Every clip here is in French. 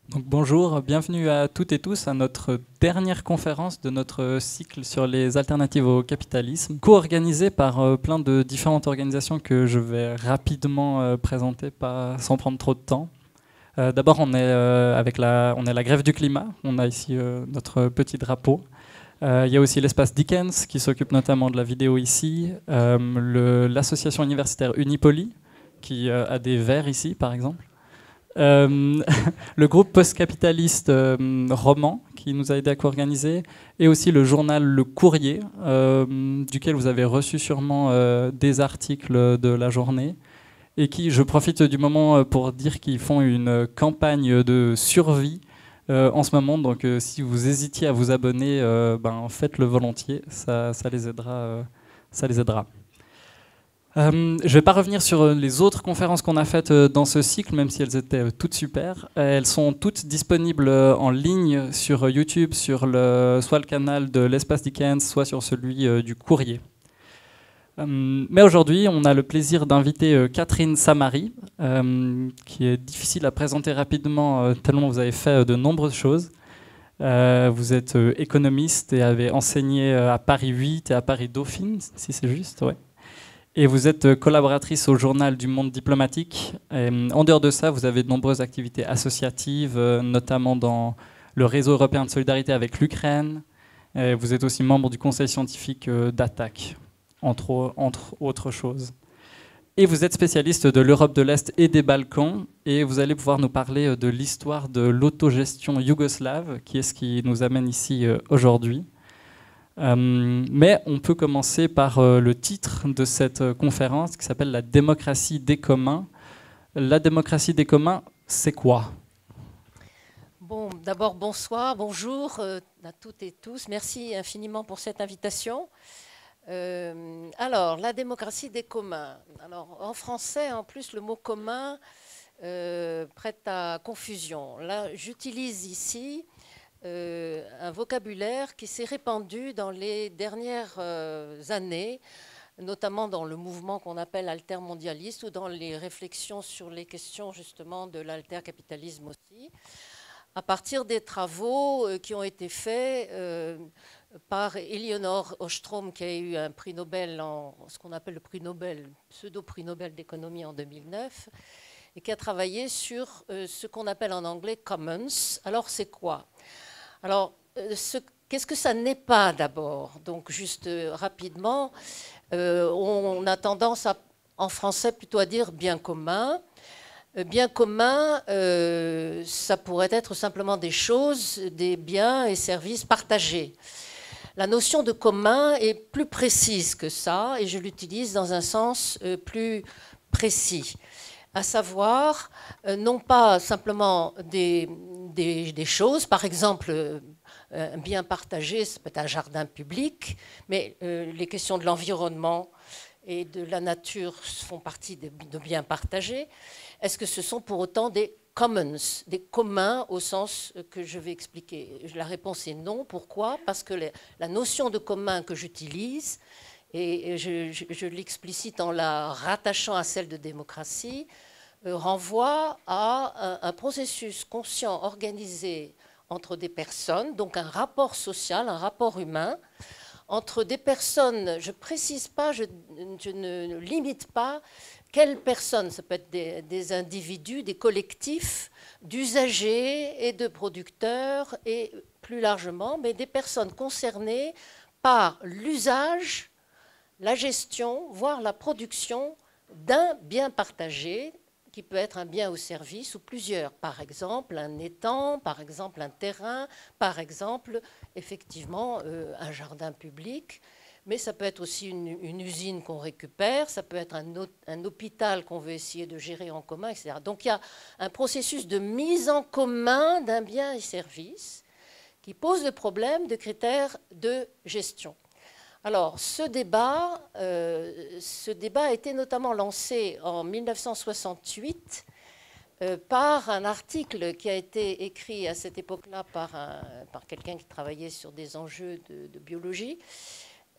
Donc bonjour, bienvenue à toutes et tous à notre dernière conférence de notre cycle sur les alternatives au capitalisme, co-organisée par plein de différentes organisations que je vais rapidement présenter sans prendre trop de temps. D'abord, on est la grève du climat, on a ici notre petit drapeau. Il y a aussi l'espace Dickens qui s'occupe notamment de la vidéo ici, l'association universitaire Unipoly qui a des verres ici par exemple. Euh, le groupe post-capitaliste Roman, qui nous a aidé à co-organiser, et aussi le journal Le Courrier, duquel vous avez reçu sûrement des articles de la journée, et qui, je profite du moment pour dire qu'ils font une campagne de survie en ce moment. Donc si vous hésitiez à vous abonner, faites-le volontiers, ça les aidera. Ça les aidera. Je ne vais pas revenir sur les autres conférences qu'on a faites dans ce cycle, même si elles étaient toutes super. Elles sont toutes disponibles en ligne sur YouTube, sur soit le canal de l'Espace Dickens, soit sur celui du Courrier. Mais aujourd'hui, on a le plaisir d'inviter Catherine Samari, qui est difficile à présenter rapidement, tellement vous avez fait de nombreuses choses. Vous êtes économiste et avez enseigné à Paris 8 et à Paris Dauphine, si c'est juste, ouais. Et vous êtes collaboratrice au journal du Monde diplomatique. Et en dehors de ça, vous avez de nombreuses activités associatives, notamment dans le réseau européen de solidarité avec l'Ukraine. Vous êtes aussi membre du conseil scientifique d'Attac, entre autres choses. Et vous êtes spécialiste de l'Europe de l'Est et des Balkans. Et vous allez pouvoir nous parler de l'histoire de l'autogestion yougoslave, qui est ce qui nous amène ici aujourd'hui. Mais on peut commencer par le titre de cette conférence qui s'appelle La démocratie des communs. La démocratie des communs, c'est quoi? Bon, d'abord, bonsoir, bonjour à toutes et tous. Merci infiniment pour cette invitation. Alors, la démocratie des communs. Alors, en français, en plus, le mot commun prête à confusion. Là, j'utilise ici un vocabulaire qui s'est répandu dans les dernières années, notamment dans le mouvement qu'on appelle altermondialiste ou dans les réflexions sur les questions justement de l'altercapitalisme aussi, à partir des travaux qui ont été faits par Elinor Ostrom, qui a eu un prix Nobel, ce qu'on appelle le prix Nobel, pseudo-prix Nobel d'économie en 2009, et qui a travaillé sur ce qu'on appelle en anglais commons. Alors, c'est quoi? Alors, qu'est-ce que ça n'est pas d'abord? Donc, juste rapidement, on a tendance en français plutôt à dire bien commun. Bien commun, ça pourrait être simplement des choses, des biens et services partagés. La notion de commun est plus précise que ça, et je l'utilise dans un sens plus précis, à savoir non pas simplement des choses, par exemple un bien partagé, ça peut être un jardin public, mais les questions de l'environnement et de la nature font partie de biens partagés. Est-ce que ce sont pour autant des commons, des communs au sens que je vais expliquer? La réponse est non. Pourquoi? Parce que la notion de commun que j'utilise, et je l'explicite en la rattachant à celle de démocratie, renvoie à un processus conscient organisé entre des personnes, donc un rapport social, un rapport humain, entre des personnes, je ne précise pas, je ne limite pas quelles personnes, ça peut être des individus, des collectifs d'usagers et de producteurs, et plus largement, mais des personnes concernées par l'usage, la gestion, voire la production d'un bien partagé, qui peut être un bien ou service, ou plusieurs. Par exemple, un étang, par exemple, un terrain, par exemple, effectivement, un jardin public. Mais ça peut être aussi une usine qu'on récupère, ça peut être un hôpital qu'on veut essayer de gérer en commun, etc. Donc il y a un processus de mise en commun d'un bien et service qui pose le problème de critères de gestion. Alors, ce débat a été notamment lancé en 1968 par un article qui a été écrit à cette époque-là par quelqu'un qui travaillait sur des enjeux de biologie,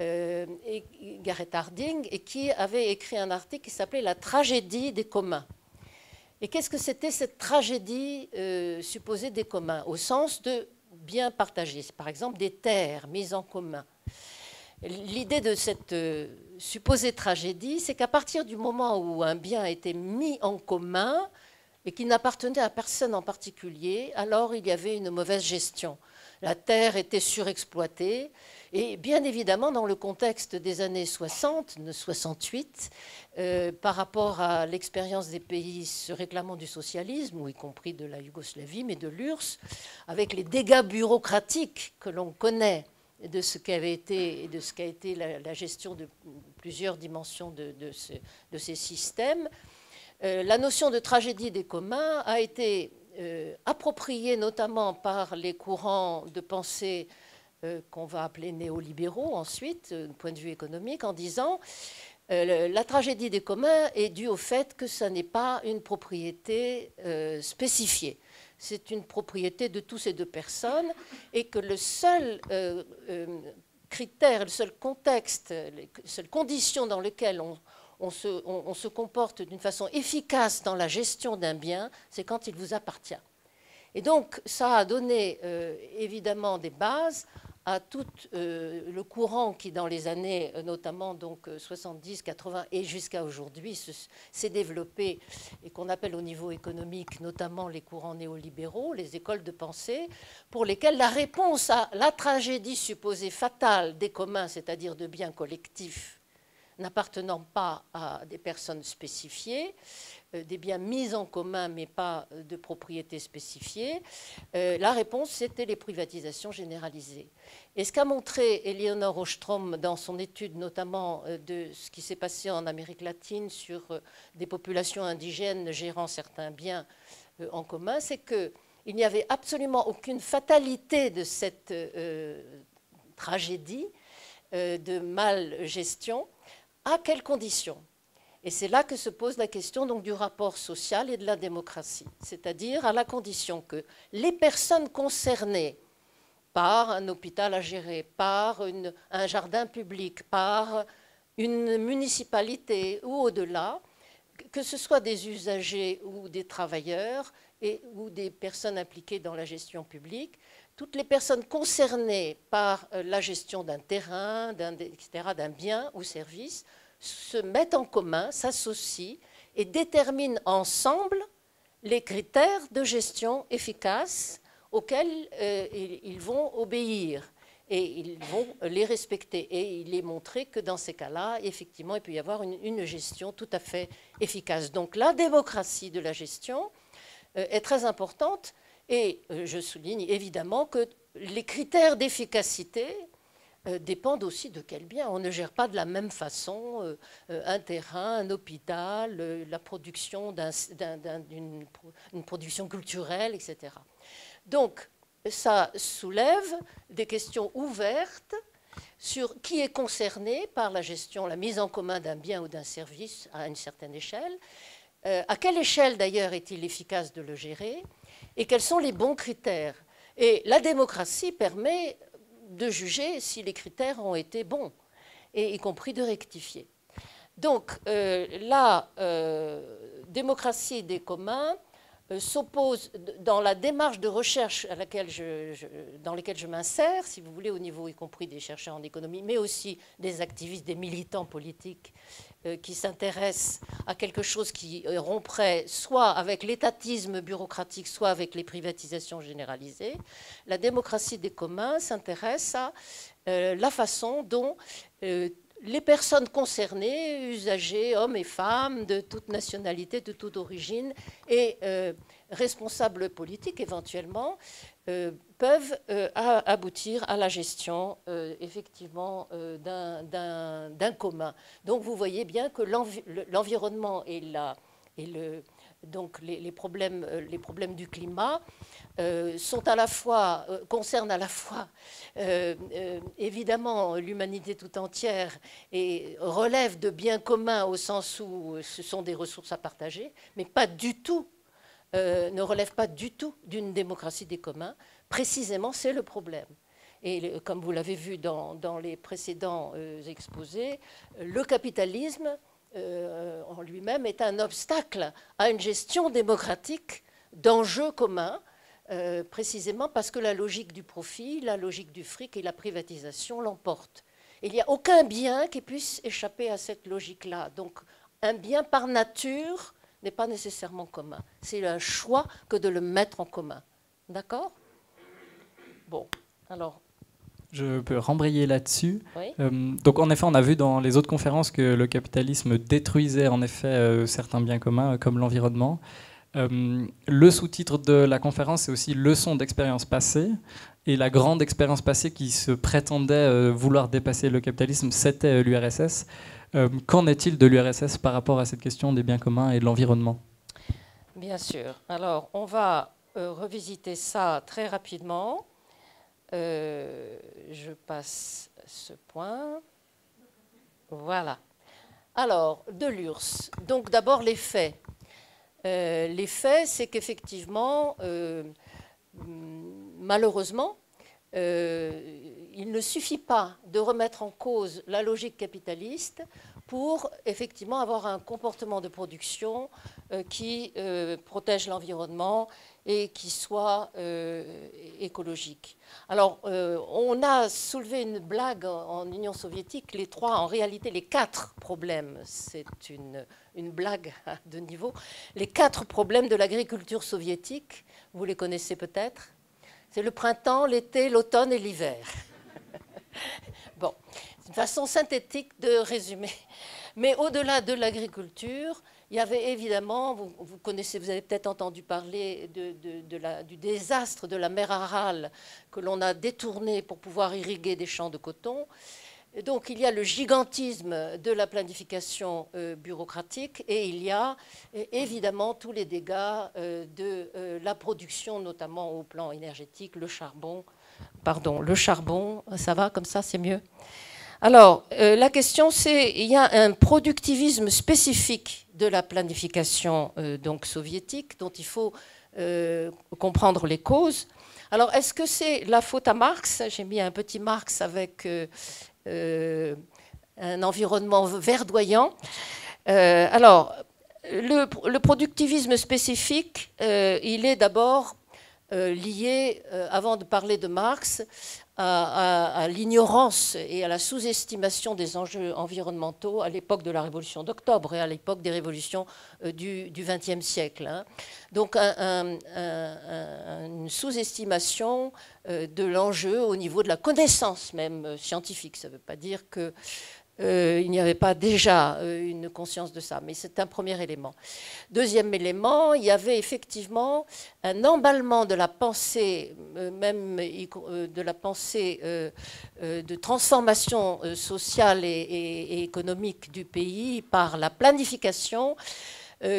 et Garrett Harding, et qui avait écrit un article qui s'appelait « La tragédie des communs ». Et qu'est-ce que c'était cette tragédie supposée des communs, au sens de biens partagés, par exemple des terres mises en commun? L'idée de cette supposée tragédie, c'est qu'à partir du moment où un bien a été mis en commun et qui n'appartenait à personne en particulier, alors il y avait une mauvaise gestion. La terre était surexploitée et bien évidemment dans le contexte des années 60, 68, par rapport à l'expérience des pays se réclamant du socialisme, ou y compris de la Yougoslavie, mais de l'URSS, avec les dégâts bureaucratiques que l'on connaît de ce qu'avait été et de ce qu'a été la gestion de plusieurs dimensions de ces systèmes, la notion de tragédie des communs a été appropriée notamment par les courants de pensée qu'on va appeler néolibéraux ensuite, du point de vue économique, en disant la tragédie des communs est due au fait que ça n'est pas une propriété spécifiée. C'est une propriété de tous et de personnes, et que le seul critère, le seul contexte, les seules conditions dans lesquelles on se comporte d'une façon efficace dans la gestion d'un bien, c'est quand il vous appartient. Et donc, ça a donné évidemment des bases à tout le courant qui, dans les années notamment donc 70, 80 et jusqu'à aujourd'hui, s'est développé et qu'on appelle au niveau économique notamment les courants néolibéraux, les écoles de pensée, pour lesquelles la réponse à la tragédie supposée fatale des communs, c'est-à-dire de biens collectifs n'appartenant pas à des personnes spécifiées, des biens mis en commun mais pas de propriété spécifiée, la réponse c'était les privatisations généralisées. Et ce qu'a montré Elinor Ostrom dans son étude notamment de ce qui s'est passé en Amérique latine sur des populations indigènes gérant certains biens en commun, c'est qu'il n'y avait absolument aucune fatalité de cette tragédie de mal-gestion. À quelles conditions? Et c'est là que se pose la question donc, du rapport social et de la démocratie, c'est-à-dire à la condition que les personnes concernées par un hôpital à gérer, par un jardin public, par une municipalité ou au-delà, que ce soit des usagers ou des travailleurs ou des personnes impliquées dans la gestion publique, toutes les personnes concernées par la gestion d'un terrain, etc., d'un bien ou service, se mettent en commun, s'associent et déterminent ensemble les critères de gestion efficaces auxquels ils vont obéir et ils vont les respecter. Et il est montré que dans ces cas-là, effectivement, il peut y avoir une gestion tout à fait efficace. Donc la démocratie de la gestion est très importante. Et je souligne évidemment que les critères d'efficacité dépendent aussi de quel bien. On ne gère pas de la même façon un terrain, un hôpital, la production d'une production culturelle, etc. Donc, ça soulève des questions ouvertes sur qui est concerné par la gestion, la mise en commun d'un bien ou d'un service à une certaine échelle. À quelle échelle, d'ailleurs, est-il efficace de le gérer? Et quels sont les bons critères? Et la démocratie permet de juger si les critères ont été bons, et y compris de rectifier. Donc, la démocratie des communs s'oppose, dans la démarche de recherche dans laquelle je m'insère, si vous voulez, au niveau y compris des chercheurs en économie, mais aussi des activistes, des militants politiques qui s'intéressent à quelque chose qui romprait soit avec l'étatisme bureaucratique, soit avec les privatisations généralisées. La démocratie des communs s'intéresse à la façon dont les personnes concernées, usagers, hommes et femmes, de toute nationalité, de toute origine, et responsables politiques éventuellement, peuvent aboutir à la gestion effectivement d'un commun. Donc vous voyez bien que l'environnement et donc les problèmes du climat sont à la fois, concernent à la fois évidemment l'humanité tout entière et relèvent de biens communs au sens où ce sont des ressources à partager, mais pas du tout, ne relèvent pas du tout d'une démocratie des communs. Précisément, c'est le problème. Et comme vous l'avez vu dans les précédents exposés, le capitalisme en lui-même est un obstacle à une gestion démocratique d'enjeux communs, précisément parce que la logique du profit, la logique du fric et la privatisation l'emportent. Il n'y a aucun bien qui puisse échapper à cette logique-là. Donc un bien par nature n'est pas nécessairement commun. C'est un choix que de le mettre en commun. D'accord? Bon, alors... Je peux rembrayer là-dessus. Oui. Donc en effet, on a vu dans les autres conférences que le capitalisme détruisait en effet certains biens communs comme l'environnement. Le sous-titre de la conférence, c'est aussi leçon d'expérience passée. Et la grande expérience passée qui se prétendait vouloir dépasser le capitalisme, c'était l'URSS. Qu'en est-il de l'URSS par rapport à cette question des biens communs et de l'environnement? Bien sûr. Alors, on va revisiter ça très rapidement. Je passe ce point. Voilà. Alors, de l'URSS. Donc, d'abord, les faits. Les faits, c'est qu'effectivement, malheureusement, il ne suffit pas de remettre en cause la logique capitaliste pour effectivement avoir un comportement de production qui protège l'environnement et qui soit écologique. Alors, on a soulevé une blague en Union soviétique, en réalité, les 4 problèmes, c'est une blague à 2 niveaux, les 4 problèmes de l'agriculture soviétique, vous les connaissez peut-être, c'est le printemps, l'été, l'automne et l'hiver. Bon, c'est une façon synthétique de résumer. Mais au-delà de l'agriculture, il y avait évidemment, vous avez peut-être entendu parler du désastre de la mer Aral que l'on a détourné pour pouvoir irriguer des champs de coton. Et donc il y a le gigantisme de la planification bureaucratique et il y a évidemment tous les dégâts de la production, notamment au plan énergétique, le charbon, ça va comme ça, c'est mieux? Alors, la question, c'est il y a un productivisme spécifique de la planification donc soviétique dont il faut comprendre les causes. Alors, est-ce que c'est la faute à Marx? J'ai mis un petit Marx avec un environnement verdoyant. Alors, le productivisme spécifique, il est d'abord lié, avant de parler de Marx, à l'ignorance et à la sous-estimation des enjeux environnementaux à l'époque de la Révolution d'Octobre et à l'époque des révolutions du XXe siècle. Hein. Donc une sous-estimation de l'enjeu au niveau de la connaissance même scientifique. Ça ne veut pas dire que il n'y avait pas déjà une conscience de ça, mais c'est un premier élément. Deuxième élément, il y avait effectivement un emballement de la pensée, même de la pensée de transformation sociale et économique du pays par la planification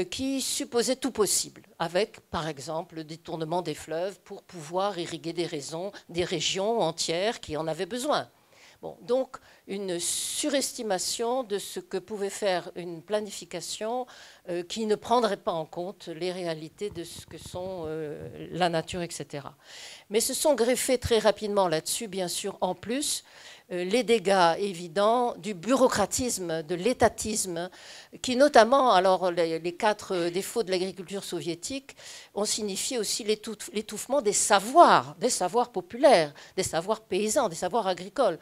qui supposait tout possible, avec par exemple le détournement des fleuves pour pouvoir irriguer des régions entières qui en avaient besoin. Bon, donc une surestimation de ce que pouvait faire une planification qui ne prendrait pas en compte les réalités de ce que sont la nature, etc. Mais se sont greffés très rapidement là-dessus, bien sûr, en plus, les dégâts évidents du bureaucratisme, de l'étatisme, qui notamment, alors les 4 défauts de l'agriculture soviétique ont signifié aussi l'étouffement des savoirs populaires, des savoirs paysans, des savoirs agricoles.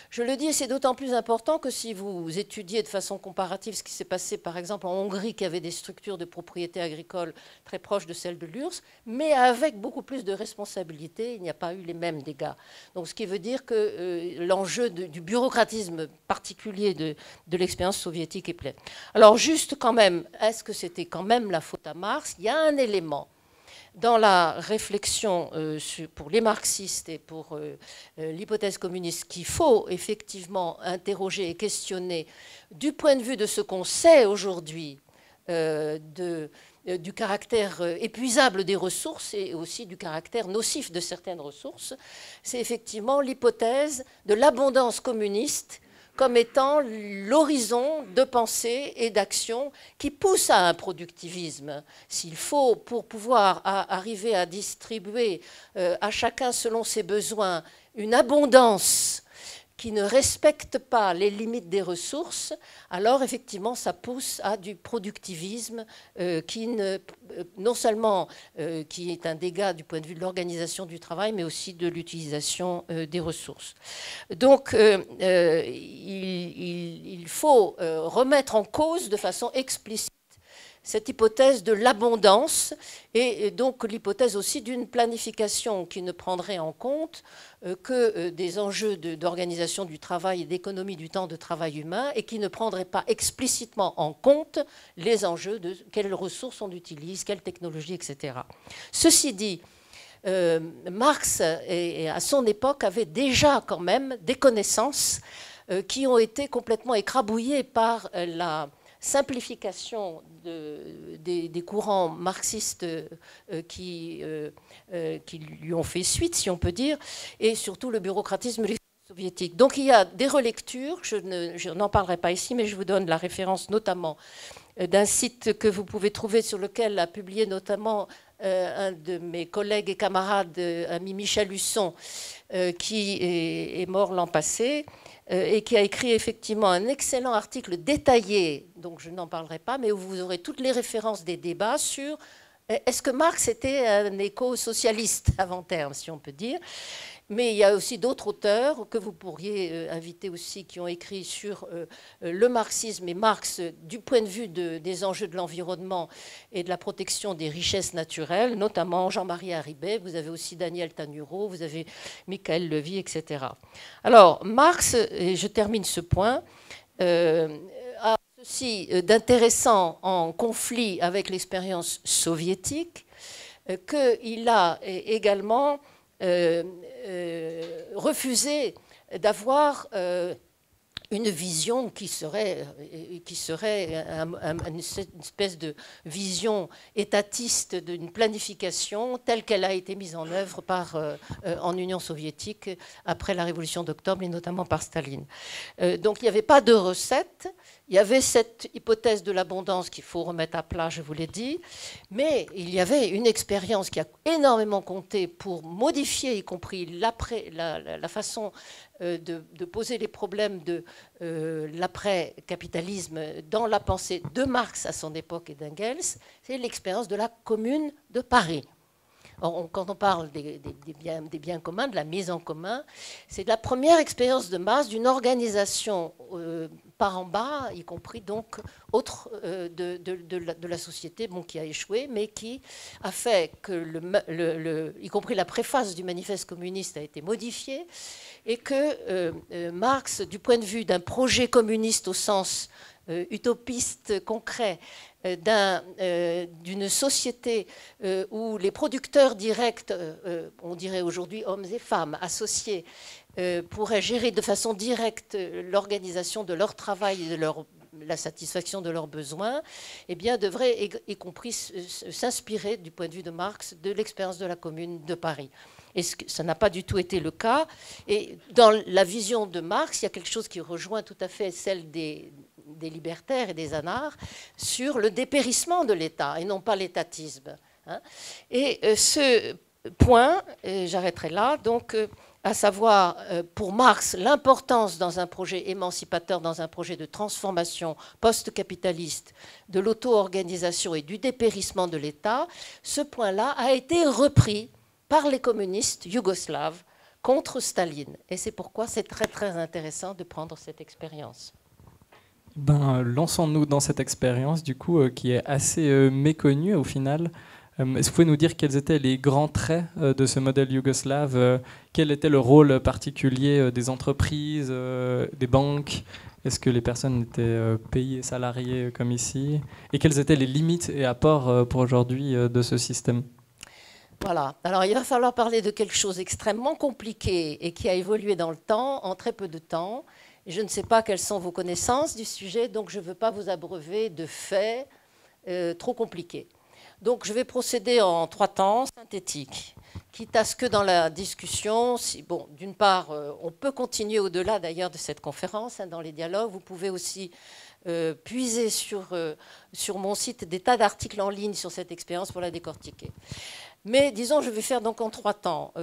Je le dis, et c'est d'autant plus important que si vous étudiez de façon comparative ce qui s'est passé par exemple en Hongrie, qui avait des structures de propriété agricole très proches de celles de l'URSS, mais avec beaucoup plus de responsabilités, il n'y a pas eu les mêmes dégâts. Donc ce qui veut dire que l'enjeu du bureaucratisme particulier de l'expérience soviétique est plein. Alors juste quand même, est-ce que c'était quand même la faute à Marx? Il y a un élément dans la réflexion pour les marxistes et pour l'hypothèse communiste qu'il faut effectivement interroger et questionner du point de vue de ce qu'on sait aujourd'hui du caractère épuisable des ressources et aussi du caractère nocif de certaines ressources, c'est effectivement l'hypothèse de l'abondance communiste comme étant l'horizon de pensée et d'action qui pousse à un productivisme. S'il faut, pour pouvoir arriver à distribuer à chacun selon ses besoins une abondance qui ne respectent pas les limites des ressources, alors effectivement ça pousse à du productivisme non seulement qui est un dégât du point de vue de l'organisation du travail, mais aussi de l'utilisation des ressources. Donc il faut remettre en cause de façon explicite cette hypothèse de l'abondance et donc l'hypothèse aussi d'une planification qui ne prendrait en compte que des enjeux d'organisation du travail et d'économie du temps de travail humain et qui ne prendrait pas explicitement en compte les enjeux de quelles ressources on utilise, quelles technologies, etc. Ceci dit, Marx, à son époque, avait déjà quand même des connaissances qui ont été complètement écrabouillées par la simplification des courants marxistes qui lui ont fait suite, si on peut dire, et surtout le bureaucratisme soviétique. Donc il y a des relectures, je n'en parlerai pas ici, mais je vous donne la référence notamment d'un site que vous pouvez trouver sur lequel a publié notamment un de mes collègues et camarades, ami Michel Husson, qui est mort l'an passé, et qui a écrit effectivement un excellent article détaillé, donc je n'en parlerai pas, mais où vous aurez toutes les références des débats sur est-ce que Marx était un éco-socialiste avant terme, si on peut dire. Mais il y a aussi d'autres auteurs que vous pourriez inviter aussi qui ont écrit sur le marxisme et Marx du point de vue des enjeux de l'environnement et de la protection des richesses naturelles, notamment Jean-Marie Haribey, vous avez aussi Daniel Tanuro, vous avez Michael Levy, etc. Alors, Marx, et je termine ce point, a ceci d'intéressant en conflit avec l'expérience soviétique, qu'il a également refusé d'avoir une vision qui serait une espèce de vision étatiste d'une planification telle qu'elle a été mise en œuvre en Union soviétique après la Révolution d'octobre et notamment par Staline. Donc il n'y avait pas de recette. Il y avait cette hypothèse de l'abondance qu'il faut remettre à plat, je vous l'ai dit, mais il y avait une expérience qui a énormément compté pour modifier, y compris la façon de poser les problèmes de l'après-capitalisme dans la pensée de Marx à son époque et d'Engels, c'est l'expérience de la Commune de Paris. Quand on parle des biens communs, de la mise en commun, c'est la première expérience de Marx d'une organisation par en bas, y compris donc autre de la société, qui a échoué, mais qui a fait que, y compris la préface du manifeste communiste a été modifiée, et que Marx, du point de vue d'un projet communiste au sens utopiste, concret, d'une société où les producteurs directs, on dirait aujourd'hui hommes et femmes associés, pourraient gérer de façon directe l'organisation de leur travail et de la satisfaction de leurs besoins, eh bien, devrait y compris s'inspirer, du point de vue de Marx, de l'expérience de la Commune de Paris. Et ça n'a pas du tout été le cas. Et dans la vision de Marx, il y a quelque chose qui rejoint tout à fait celle des libertaires et des anards sur le dépérissement de l'État et non pas l'étatisme. Et ce point, j'arrêterai là, donc, à savoir pour Marx l'importance dans un projet émancipateur, dans un projet de transformation post-capitaliste de l'auto-organisation et du dépérissement de l'État, ce point-là a été repris par les communistes yougoslaves contre Staline. Et c'est pourquoi c'est très très intéressant de prendre cette expérience. Lançons-nous dans cette expérience, du coup, qui est assez méconnue au final. Est-ce que vous pouvez nous dire quels étaient les grands traits de ce modèle yougoslave? Quel était le rôle particulier des entreprises, des banques? Est-ce que les personnes étaient payées, salariées comme ici? Et quelles étaient les limites et apports pour aujourd'hui de ce système? Voilà. Alors, il va falloir parler de quelque chose d'extrêmement compliqué et qui a évolué dans le temps, en très peu de temps. Je ne sais pas quelles sont vos connaissances du sujet, donc je ne veux pas vous abreuver de faits trop compliqués. Donc je vais procéder en 3 temps synthétiques, quitte à ce que dans la discussion, d'une part, on peut continuer au-delà d'ailleurs de cette conférence, dans les dialogues. Vous pouvez aussi puiser sur mon site des tas d'articles en ligne sur cette expérience pour la décortiquer. Mais disons, je vais faire donc en 3 temps.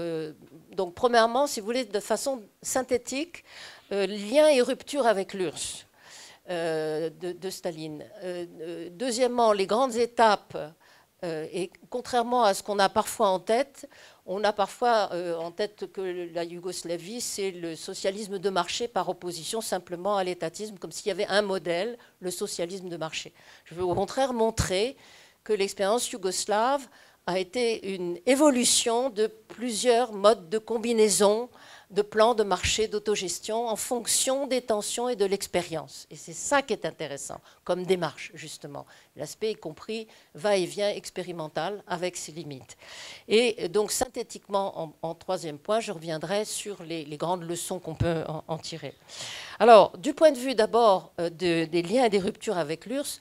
Donc, premièrement, si vous voulez, de façon synthétique, lien et rupture avec l'URSS de Staline. Deuxièmement, les grandes étapes, et contrairement à ce qu'on a parfois en tête, on a parfois en tête que la Yougoslavie, c'est le socialisme de marché par opposition simplement à l'étatisme, comme s'il y avait un modèle, le socialisme de marché. Je veux au contraire montrer que l'expérience yougoslave a été une évolution de plusieurs modes de combinaison de plans de marché d'autogestion en fonction des tensions et de l'expérience. Et c'est ça qui est intéressant comme démarche, justement. L'aspect y compris va-et-vient expérimental avec ses limites. Et donc, synthétiquement, en troisième point, je reviendrai sur les grandes leçons qu'on peut en tirer. Alors, du point de vue d'abord des liens et des ruptures avec l'URSS,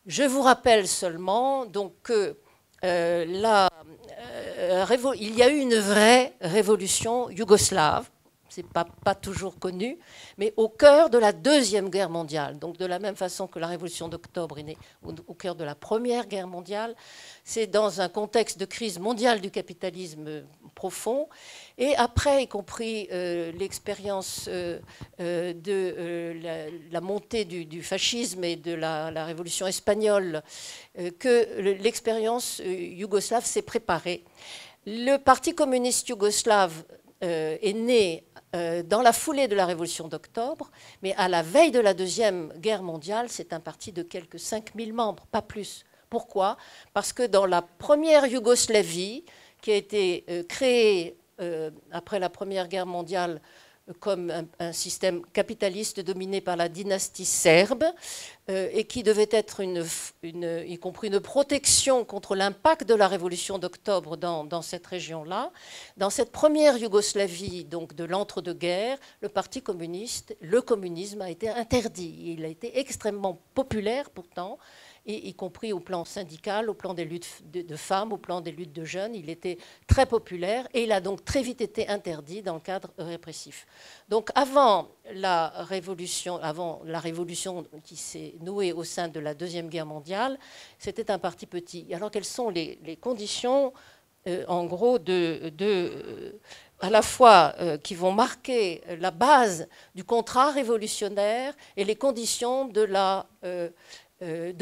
je vous rappelle seulement donc, que il y a eu une vraie révolution yougoslave, c'est pas toujours connu, mais au cœur de la Deuxième Guerre mondiale. Donc de la même façon que la révolution d'octobre est née au cœur de la Première Guerre mondiale, c'est dans un contexte de crise mondiale du capitalisme profond, et après, y compris l'expérience de la montée du fascisme et de la révolution espagnole, que l'expérience yougoslave s'est préparée. Le Parti communiste yougoslave est né dans la foulée de la révolution d'octobre, mais à la veille de la Deuxième Guerre mondiale, c'est un parti de quelques 5000 membres, pas plus. Pourquoi? Parce que dans la première Yougoslavie, qui a été créée après la Première Guerre mondiale comme un système capitaliste dominé par la dynastie serbe et qui devait être y compris une protection contre l'impact de la révolution d'octobre dans cette région-là. Dans cette première Yougoslavie, donc de l'entre-deux-guerres, le Parti communiste, le communisme a été interdit. Il a été extrêmement populaire pourtant, y compris au plan syndical, au plan des luttes de femmes, au plan des luttes de jeunes. Il était très populaire et il a donc très vite été interdit dans le cadre répressif. Donc avant la révolution qui s'est nouée au sein de la Deuxième Guerre mondiale, c'était un parti petit. Alors quelles sont les conditions, en gros, à la fois qui vont marquer la base du contrat révolutionnaire et les conditions de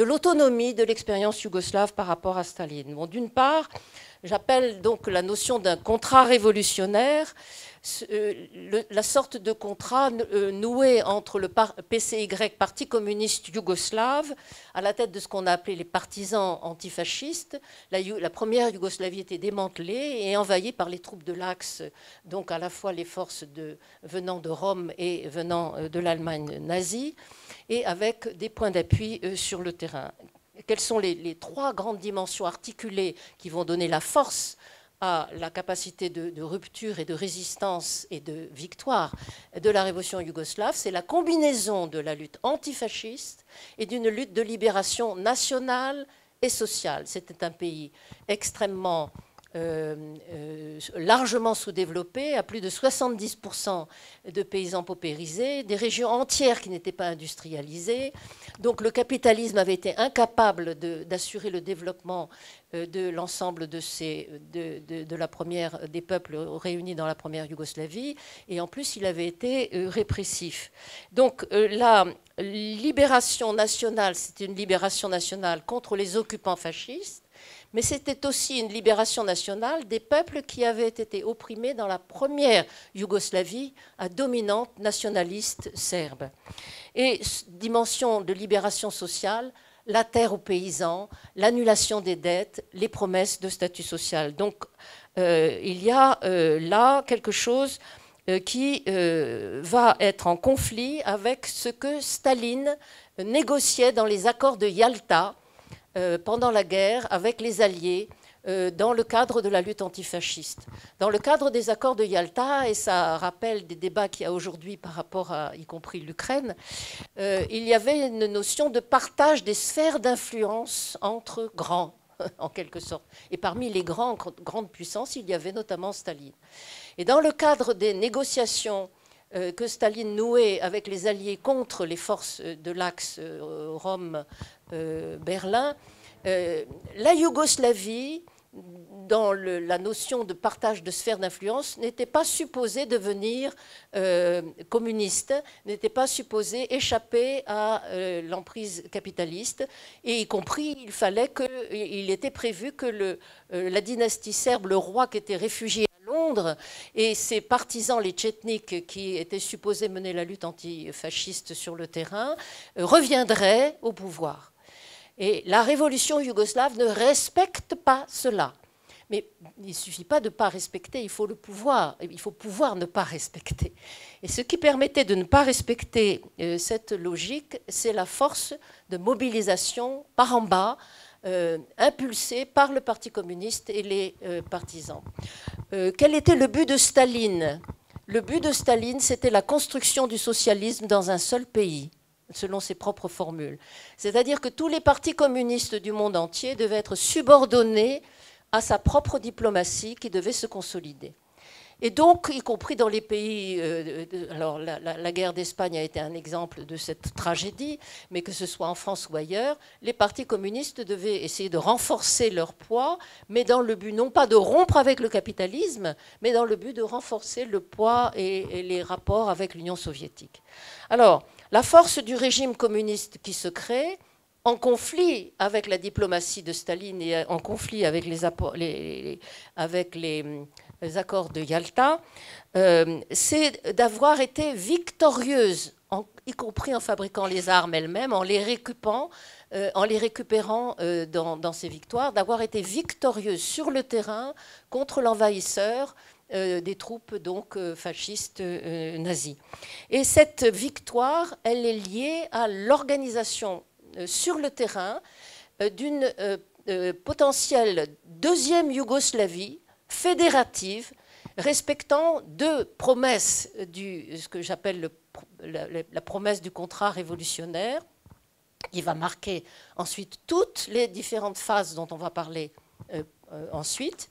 l'autonomie de l'expérience yougoslave par rapport à Staline. Bon, d'une part, j'appelle donc la notion d'un contrat révolutionnaire la sorte de contrat noué entre le PCY, Parti communiste yougoslave, à la tête de ce qu'on a appelé les partisans antifascistes. La première Yougoslavie était démantelée et envahie par les troupes de l'Axe, donc à la fois les forces venant de Rome et venant de l'Allemagne nazie, et avec des points d'appui sur le terrain. Quelles sont les trois grandes dimensions articulées qui vont donner la force à la capacité de rupture et de résistance et de victoire de la révolution yougoslave? C'est la combinaison de la lutte antifasciste et d'une lutte de libération nationale et sociale. C'était un pays extrêmement largement sous-développé, à plus de 70% de paysans paupérisés, des régions entières qui n'étaient pas industrialisées. Donc le capitalisme avait été incapable d'assurer le développement de l'ensemble des peuples réunis dans la première Yougoslavie, et en plus il avait été répressif. Donc la libération nationale, c'était une libération nationale contre les occupants fascistes, mais c'était aussi une libération nationale des peuples qui avaient été opprimés dans la première Yougoslavie à dominante nationaliste serbe. Et dimension de libération sociale, la terre aux paysans, l'annulation des dettes, les promesses de statut social. Donc il y a là quelque chose qui va être en conflit avec ce que Staline négociait dans les accords de Yalta pendant la guerre avec les Alliés dans le cadre de la lutte antifasciste. Dans le cadre des accords de Yalta, et ça rappelle des débats qu'il y a aujourd'hui par rapport à, y compris l'Ukraine, il y avait une notion de partage des sphères d'influence entre grands, en quelque sorte. Et parmi les grandes puissances, il y avait notamment Staline. Et dans le cadre des négociations que Staline nouait avec les Alliés contre les forces de l'Axe Rome-Berlin, la Yougoslavie dans la notion de partage de sphère d'influence, n'était pas supposé devenir communiste, n'était pas supposé échapper à l'emprise capitaliste, et y compris, il était prévu que la dynastie serbe, le roi qui était réfugié à Londres, et ses partisans, les tchétniks, qui étaient supposés mener la lutte antifasciste sur le terrain, reviendraient au pouvoir. Et la révolution yougoslave ne respecte pas cela. Mais il ne suffit pas de ne pas respecter, il faut pouvoir ne pas respecter. Et ce qui permettait de ne pas respecter cette logique, c'est la force de mobilisation par en bas, impulsée par le Parti communiste et les partisans. Quel était le but de Staline? Le but de Staline, c'était la construction du socialisme dans un seul pays, selon ses propres formules. C'est-à-dire que tous les partis communistes du monde entier devaient être subordonnés à sa propre diplomatie qui devait se consolider. Et donc, y compris dans les pays... alors, la guerre d'Espagne a été un exemple de cette tragédie, mais que ce soit en France ou ailleurs, les partis communistes devaient essayer de renforcer leur poids, mais dans le but non pas de rompre avec le capitalisme, mais dans le but de renforcer le poids et les rapports avec l'Union soviétique. Alors, la force du régime communiste qui se crée, en conflit avec la diplomatie de Staline et en conflit avec les accords de Yalta, c'est d'avoir été victorieuse, y compris en fabriquant les armes elles-mêmes, en les récupérant dans ces victoires, d'avoir été victorieuse sur le terrain contre l'envahisseur des troupes donc fascistes nazies. Et cette victoire, elle est liée à l'organisation sur le terrain d'une potentielle deuxième Yougoslavie fédérative, respectant deux promesses, ce que j'appelle la promesse du contrat révolutionnaire, qui va marquer ensuite toutes les différentes phases dont on va parler ensuite.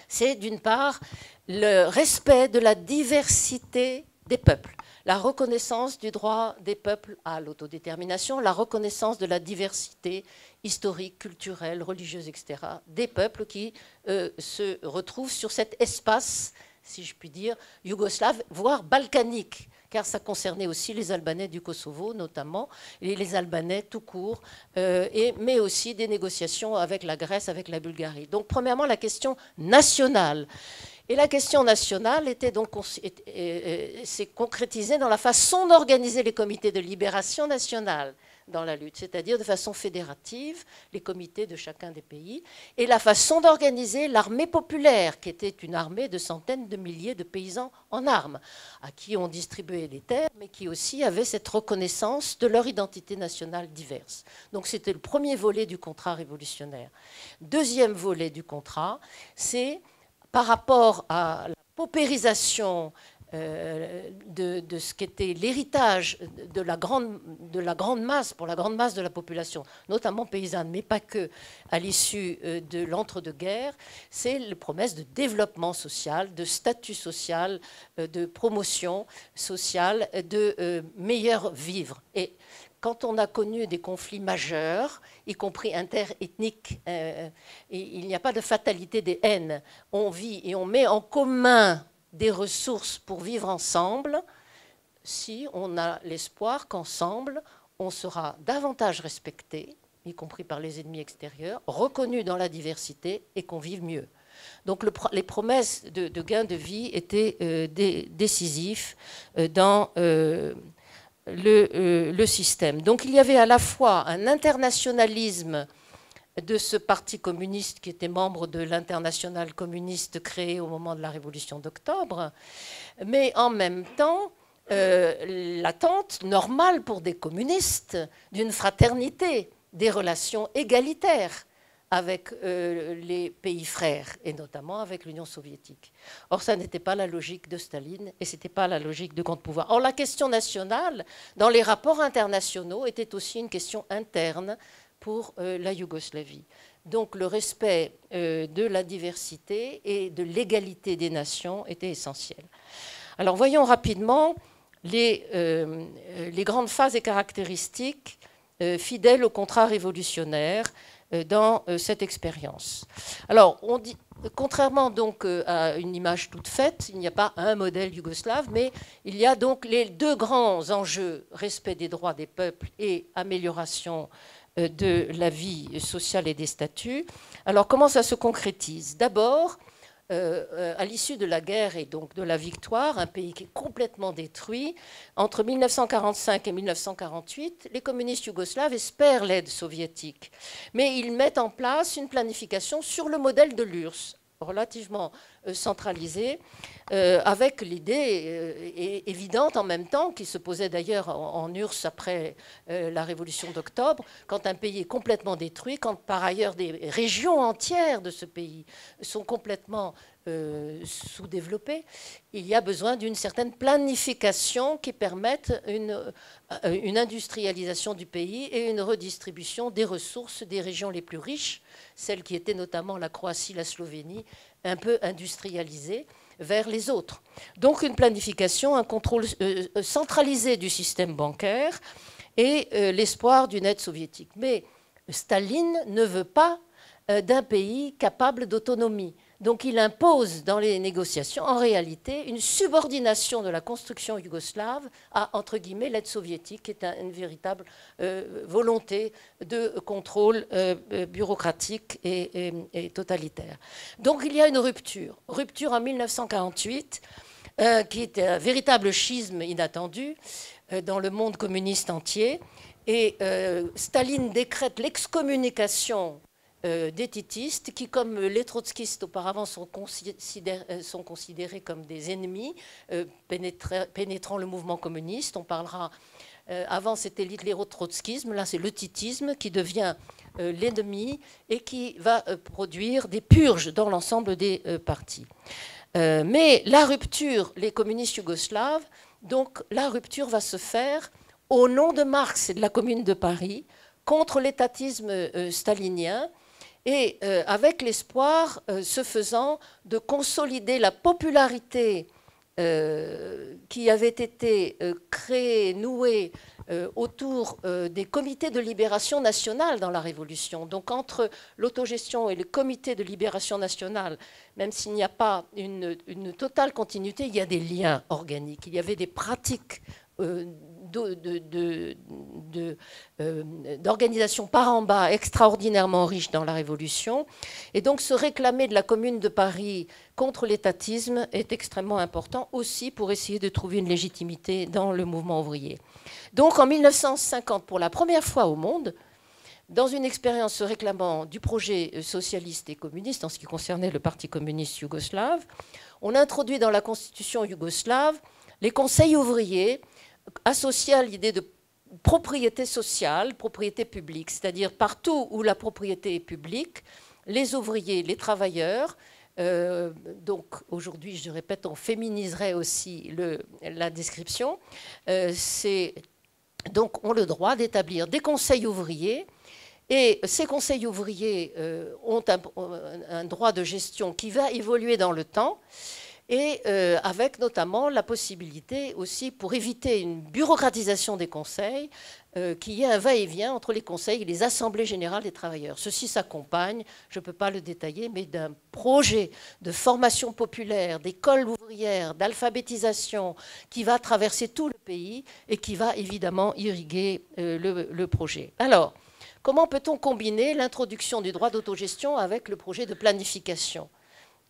C'est d'une part le respect de la diversité des peuples, la reconnaissance du droit des peuples à l'autodétermination, la reconnaissance de la diversité historique, culturelle, religieuse, etc., des peuples qui se retrouvent sur cet espace, si je puis dire, yougoslave, voire balkanique, car ça concernait aussi les Albanais du Kosovo, notamment, et les Albanais tout court, mais aussi des négociations avec la Grèce, avec la Bulgarie. Donc, premièrement, la question nationale. Et la question nationale s'est concrétisée dans la façon d'organiser les comités de libération nationale dans la lutte, c'est-à-dire de façon fédérative, les comités de chacun des pays, et la façon d'organiser l'armée populaire, qui était une armée de centaines de milliers de paysans en armes, à qui on distribuait des terres, mais qui aussi avaient cette reconnaissance de leur identité nationale diverse. Donc c'était le premier volet du contrat révolutionnaire. Deuxième volet du contrat, c'est par rapport à la paupérisation de ce qu'était l'héritage de la grande masse, pour la grande masse de la population, notamment paysanne, mais pas que, à l'issue de l'entre-deux-guerres, c'est la promesse de développement social, de statut social, de promotion sociale, de meilleur vivre. Et quand on a connu des conflits majeurs, y compris interethniques, il n'y a pas de fatalité des haines. On vit et on met en commun des ressources pour vivre ensemble si on a l'espoir qu'ensemble, on sera davantage respecté, y compris par les ennemis extérieurs, reconnu dans la diversité et qu'on vive mieux. Donc les promesses de gain de vie étaient décisifs dans le système. Donc il y avait à la fois un internationalisme de ce parti communiste qui était membre de l'internationale communiste créée au moment de la Révolution d'octobre, mais en même temps l'attente normale pour des communistes d'une fraternité, des relations égalitaires avec les pays frères, et notamment avec l'Union soviétique. Or, ça n'était pas la logique de Staline, et ce n'était pas la logique de compte pouvoir. Or, la question nationale, dans les rapports internationaux, était aussi une question interne pour la Yougoslavie. Donc, le respect de la diversité et de l'égalité des nations était essentiel. Alors, voyons rapidement les grandes phases et caractéristiques fidèles au contrat révolutionnaire dans cette expérience. Alors, on dit, contrairement donc à une image toute faite, il n'y a pas un modèle yougoslave, mais il y a donc les deux grands enjeux, respect des droits des peuples et amélioration de la vie sociale et des statuts. Alors, comment ça se concrétise? D'abord, à l'issue de la guerre et donc de la victoire, un pays qui est complètement détruit, entre 1945 et 1948, les communistes yougoslaves espèrent l'aide soviétique. Mais ils mettent en place une planification sur le modèle de l'URSS, relativement centralisée, avec l'idée évidente en même temps, qui se posait d'ailleurs en URSS après la révolution d'octobre, quand un pays est complètement détruit, quand par ailleurs des régions entières de ce pays sont complètement sous-développées, il y a besoin d'une certaine planification qui permette une industrialisation du pays et une redistribution des ressources des régions les plus riches, celles qui étaient notamment la Croatie, la Slovénie, un peu industrialisées, vers les autres. Donc une planification, un contrôle centralisé du système bancaire et l'espoir d'une aide soviétique. Mais Staline ne veut pas d'un pays capable d'autonomie. Donc il impose dans les négociations, en réalité, une subordination de la construction yougoslave à, entre guillemets, l'aide soviétique, qui est une véritable volonté de contrôle bureaucratique et totalitaire. Donc il y a une rupture. Rupture en 1948, qui est un véritable schisme inattendu dans le monde communiste entier. Et Staline décrète l'excommunication des titistes qui, comme les trotskistes auparavant, sont considérés comme des ennemis pénétrant le mouvement communiste. On parlera, avant c'était l'hitléro-trotskisme, là c'est le titisme qui devient l'ennemi et qui va produire des purges dans l'ensemble des partis. Mais la rupture, les communistes yougoslaves, donc la rupture va se faire au nom de Marx et de la Commune de Paris contre l'étatisme stalinien, et avec l'espoir, ce faisant, de consolider la popularité qui avait été créée, nouée autour des comités de libération nationale dans la Révolution. Donc entre l'autogestion et le comité de libération nationale, même s'il n'y a pas une totale continuité, il y a des liens organiques, il y avait des pratiques d'organisation par en bas extraordinairement riche dans la Révolution. Et donc se réclamer de la Commune de Paris contre l'étatisme est extrêmement important aussi pour essayer de trouver une légitimité dans le mouvement ouvrier. Donc en 1950, pour la première fois au monde, dans une expérience se réclamant du projet socialiste et communiste en ce qui concernait le Parti communiste yougoslave, on introduit dans la constitution yougoslave les conseils ouvriers associés à l'idée de propriété sociale, propriété publique, c'est-à-dire partout où la propriété est publique, les ouvriers, les travailleurs, donc aujourd'hui, je répète, on féminiserait aussi la description, donc ont le droit d'établir des conseils ouvriers, et ces conseils ouvriers ont un droit de gestion qui va évoluer dans le temps, et avec notamment la possibilité aussi, pour éviter une bureaucratisation des conseils, qu'il y ait un va-et-vient entre les conseils et les assemblées générales des travailleurs. Ceci s'accompagne, je ne peux pas le détailler, mais d'un projet de formation populaire, d'école ouvrière, d'alphabétisation qui va traverser tout le pays et qui va évidemment irriguer le projet. Alors, comment peut-on combiner l'introduction du droit d'autogestion avec le projet de planification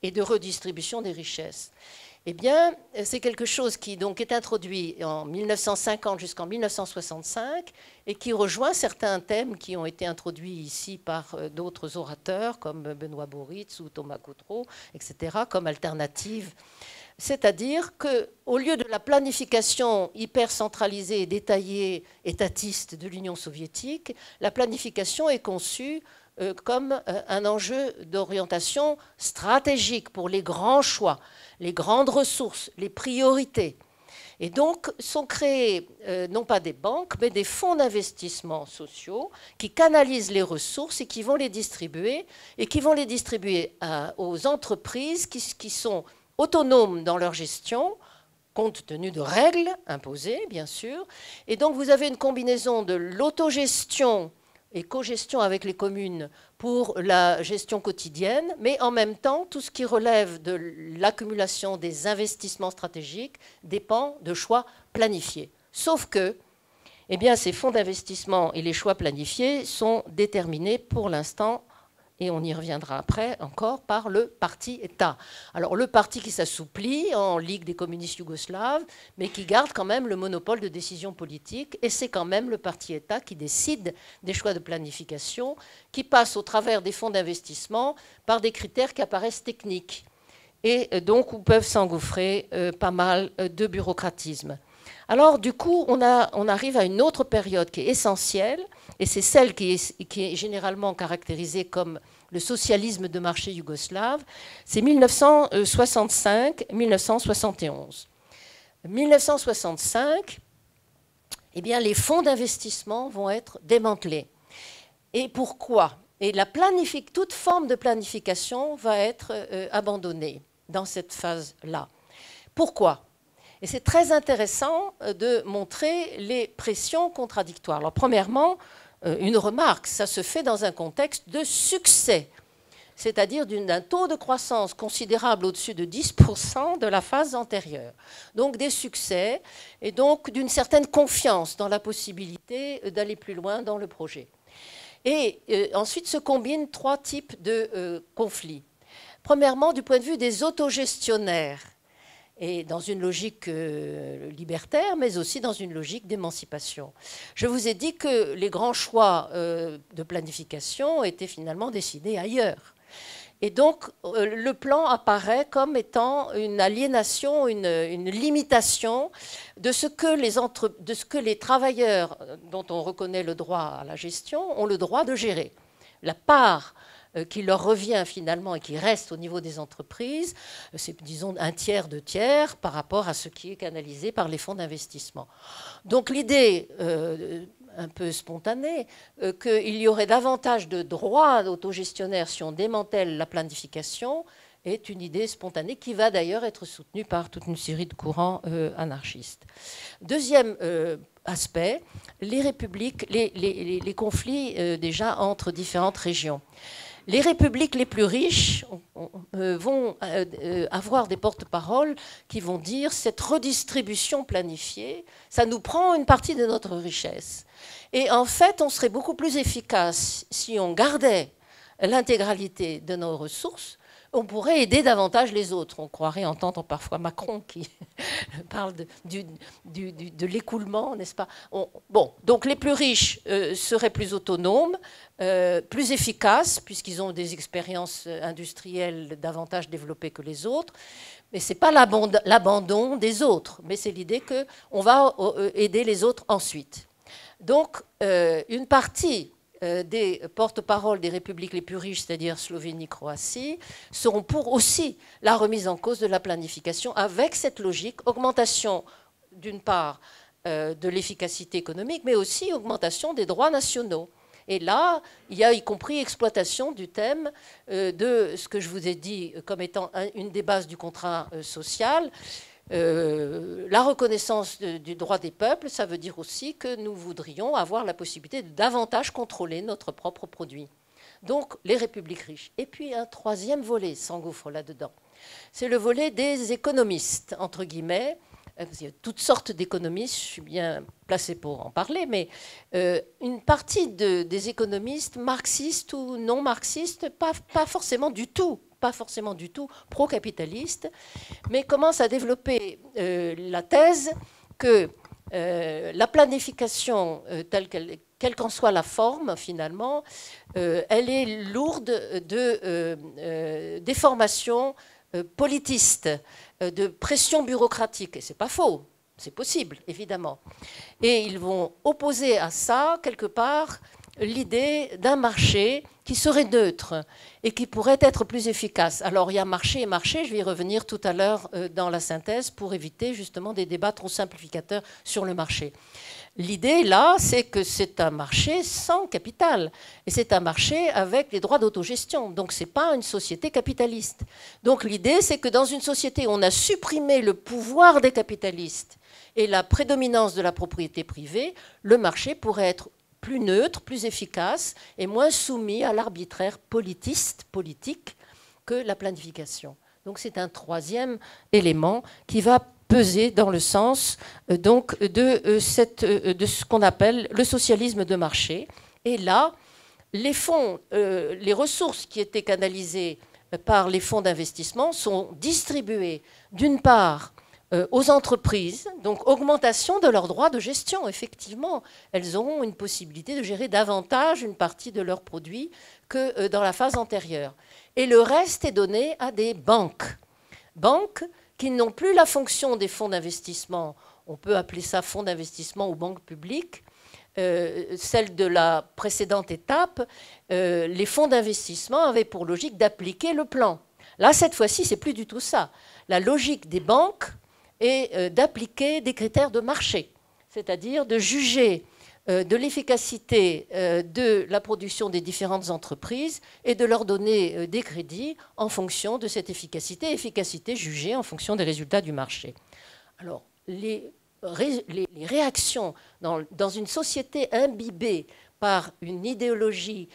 et de redistribution des richesses? Eh bien, c'est quelque chose qui donc est introduit en 1950 jusqu'en 1965 et qui rejoint certains thèmes qui ont été introduits ici par d'autres orateurs comme Benoît Boritz ou Thomas Coutreau, etc., comme alternative. C'est-à-dire qu'au lieu de la planification hyper centralisée et détaillée étatiste de l'Union soviétique, la planification est conçue comme un enjeu d'orientation stratégique pour les grands choix, les grandes ressources, les priorités. Et donc sont créés non pas des banques, mais des fonds d'investissement sociaux qui canalisent les ressources et qui vont les distribuer, aux entreprises qui sont autonomes dans leur gestion, compte tenu de règles imposées, bien sûr. Et donc vous avez une combinaison de l'autogestion et cogestion avec les communes pour la gestion quotidienne, mais en même temps, tout ce qui relève de l'accumulation des investissements stratégiques dépend de choix planifiés. Sauf que eh bien, ces fonds d'investissement et les choix planifiés sont déterminés pour l'instant, et on y reviendra après encore, par le parti État. Alors le parti qui s'assouplit en Ligue des communistes yougoslaves, mais qui garde quand même le monopole de décision politique, et c'est quand même le parti État qui décide des choix de planification, qui passe au travers des fonds d'investissement par des critères qui apparaissent techniques, et donc où peuvent s'engouffrer pas mal de bureaucratisme. Alors, du coup, on arrive à une autre période qui est essentielle, et c'est celle qui est généralement caractérisée comme le socialisme de marché yougoslave, c'est 1965-1971. 1965, eh bien, les fonds d'investissement vont être démantelés. Et pourquoi? Et toute forme de planification va être abandonnée dans cette phase-là. Pourquoi? Et c'est très intéressant de montrer les pressions contradictoires. Alors, premièrement, une remarque, ça se fait dans un contexte de succès, c'est-à-dire d'un taux de croissance considérable au-dessus de 10% de la phase antérieure. Donc des succès et donc d'une certaine confiance dans la possibilité d'aller plus loin dans le projet. Et ensuite se combinent trois types de conflits. Premièrement, du point de vue des autogestionnaires, et dans une logique libertaire, mais aussi dans une logique d'émancipation. Je vous ai dit que les grands choix de planification étaient finalement décidés ailleurs. Et donc, le plan apparaît comme étant une aliénation, une limitation de ce que les travailleurs dont on reconnaît le droit à la gestion ont le droit de gérer. La part qui leur revient finalement et qui reste au niveau des entreprises, c'est disons un tiers, deux tiers par rapport à ce qui est canalisé par les fonds d'investissement. Donc l'idée un peu spontanée qu'il y aurait davantage de droits d'autogestionnaires si on démantèle la planification est une idée spontanée qui va d'ailleurs être soutenue par toute une série de courants anarchistes. Deuxième aspect, les républiques, les conflits déjà entre différentes régions. Les républiques les plus riches vont avoir des porte-paroles qui vont dire cette redistribution planifiée, ça nous prend une partie de notre richesse. Et en fait, on serait beaucoup plus efficace si on gardait l'intégralité de nos ressources. On pourrait aider davantage les autres. On croirait entendre parfois Macron qui parle de l'écoulement, n'est-ce pas? Bon, donc les plus riches seraient plus autonomes, plus efficaces, puisqu'ils ont des expériences industrielles davantage développées que les autres. Mais ce n'est pas l'abandon des autres, mais c'est l'idée qu'on va aider les autres ensuite. Donc, une partie des porte-paroles des républiques les plus riches, c'est-à-dire Slovénie, Croatie, seront pour aussi la remise en cause de la planification avec cette logique, augmentation d'une part de l'efficacité économique, mais aussi augmentation des droits nationaux. Et là, il y a y compris exploitation du thème de ce que je vous ai dit comme étant une des bases du contrat social. La reconnaissance du droit des peuples, ça veut dire aussi que nous voudrions avoir la possibilité de davantage contrôler notre propre produit. Donc, les républiques riches. Et puis, un troisième volet s'engouffre là-dedans. C'est le volet des économistes, entre guillemets. Il y a toutes sortes d'économistes, je suis bien placée pour en parler, mais une partie des économistes, marxistes ou non marxistes, pas forcément du tout pro-capitaliste, mais commence à développer la thèse que la planification, quelle qu'en soit la forme finalement, elle est lourde de déformations politistes, de pression bureaucratique. Et ce n'est pas faux, c'est possible, évidemment. Et ils vont opposer à ça, quelque part, l'idée d'un marché qui serait neutre et qui pourrait être plus efficace. Alors il y a marché et marché, je vais y revenir tout à l'heure dans la synthèse pour éviter justement des débats trop simplificateurs sur le marché. L'idée là, c'est que c'est un marché sans capital et c'est un marché avec les droits d'autogestion. Donc ce n'est pas une société capitaliste. Donc l'idée, c'est que dans une société où on a supprimé le pouvoir des capitalistes et la prédominance de la propriété privée, le marché pourrait être plus neutre, plus efficace et moins soumis à l'arbitraire politique que la planification. Donc c'est un troisième élément qui va peser dans le sens donc de ce qu'on appelle le socialisme de marché. Et là, les fonds, les ressources qui étaient canalisées par les fonds d'investissement sont distribuées d'une part aux entreprises, donc augmentation de leurs droits de gestion. Effectivement, elles auront une possibilité de gérer davantage une partie de leurs produits que dans la phase antérieure. Et le reste est donné à des banques. Banques qui n'ont plus la fonction des fonds d'investissement. On peut appeler ça fonds d'investissement ou banque publique. Celle de la précédente étape, les fonds d'investissement avaient pour logique d'appliquer le plan. Là, cette fois-ci, c'est plus du tout ça. La logique des banques est d'appliquer des critères de marché, c'est-à-dire de juger de l'efficacité de la production des différentes entreprises et de leur donner des crédits en fonction de cette efficacité, efficacité jugée en fonction des résultats du marché. Alors, les réactions dans une société imbibée par une idéologie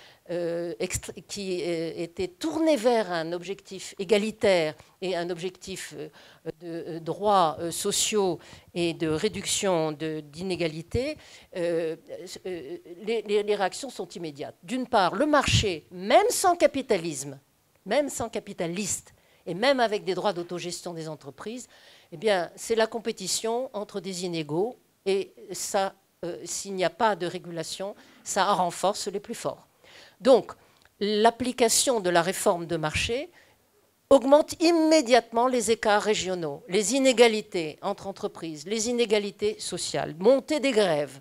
qui était tournée vers un objectif égalitaire et un objectif de droits sociaux et de réduction d'inégalités, les réactions sont immédiates. D'une part, le marché, même sans capitalisme, même sans capitaliste, et même avec des droits d'autogestion des entreprises, eh bien, c'est la compétition entre des inégaux, et ça, s'il n'y a pas de régulation, ça renforce les plus forts. Donc, l'application de la réforme de marché augmente immédiatement les écarts régionaux, les inégalités entre entreprises, les inégalités sociales, montée des grèves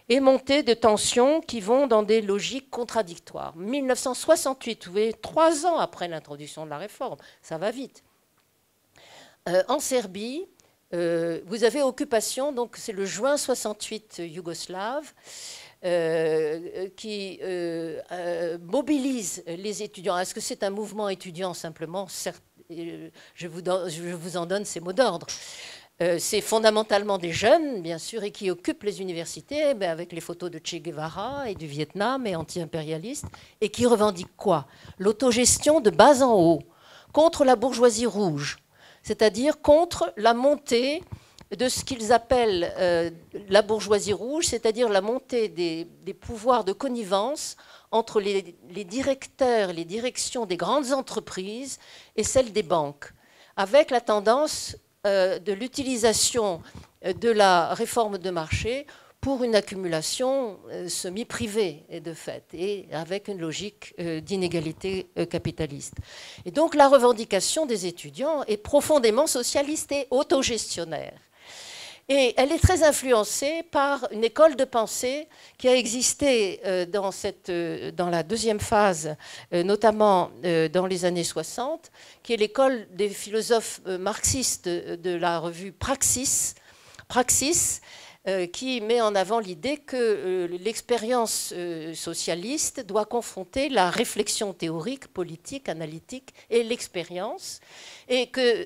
et montée de tensions qui vont dans des logiques contradictoires. 1968, vous voyez, 3 ans après l'introduction de la réforme, ça va vite. En Serbie, vous avez occupation, donc c'est le juin 68 yougoslave, qui mobilise les étudiants. Est-ce que c'est un mouvement étudiant simplement? Certes, je vous en donne ces mots d'ordre. C'est fondamentalement des jeunes, bien sûr, et qui occupent les universités avec les photos de Che Guevara et du Vietnam et anti-impérialistes, et qui revendiquent quoi? L'autogestion de bas en haut, contre la bourgeoisie rouge, c'est-à-dire contre la montée de ce qu'ils appellent la bourgeoisie rouge, c'est-à-dire la montée des pouvoirs de connivence entre les directeurs, les directions des grandes entreprises et celles des banques, avec la tendance de l'utilisation de la réforme de marché pour une accumulation semi-privée et de fait, et avec une logique d'inégalité capitaliste. Et donc la revendication des étudiants est profondément socialiste et autogestionnaire. Et elle est très influencée par une école de pensée qui a existé dans la deuxième phase, notamment dans les années 60, qui est l'école des philosophes marxistes de la revue Praxis, qui met en avant l'idée que l'expérience socialiste doit confronter la réflexion théorique, politique, analytique et l'expérience, et que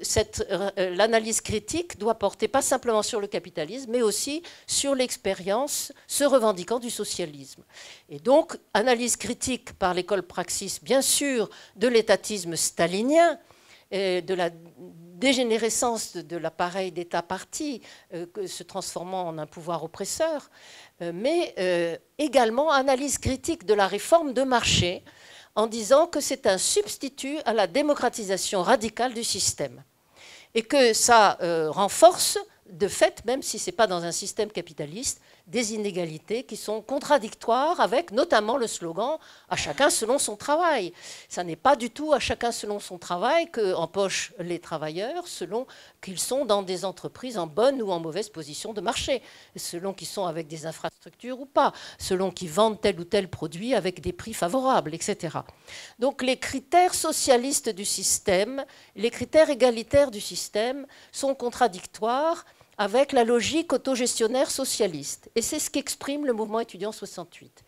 l'analyse critique doit porter pas simplement sur le capitalisme, mais aussi sur l'expérience se revendiquant du socialisme. Et donc, analyse critique par l'école Praxis, bien sûr, de l'étatisme stalinien, de la dégénérescence de l'appareil d'État-parti se transformant en un pouvoir oppresseur, mais également analyse critique de la réforme de marché en disant que c'est un substitut à la démocratisation radicale du système et que ça renforce de fait, même si ce n'est pas dans un système capitaliste, des inégalités qui sont contradictoires avec notamment le slogan « à chacun selon son travail ». Ça n'est pas du tout à chacun selon son travail qu'empochent les travailleurs selon qu'ils sont dans des entreprises en bonne ou en mauvaise position de marché, selon qu'ils sont avec des infrastructures ou pas, selon qu'ils vendent tel ou tel produit avec des prix favorables, etc. Donc les critères socialistes du système, les critères égalitaires du système sont contradictoires avec la logique autogestionnaire socialiste. Et c'est ce qu'exprime le mouvement étudiant 68.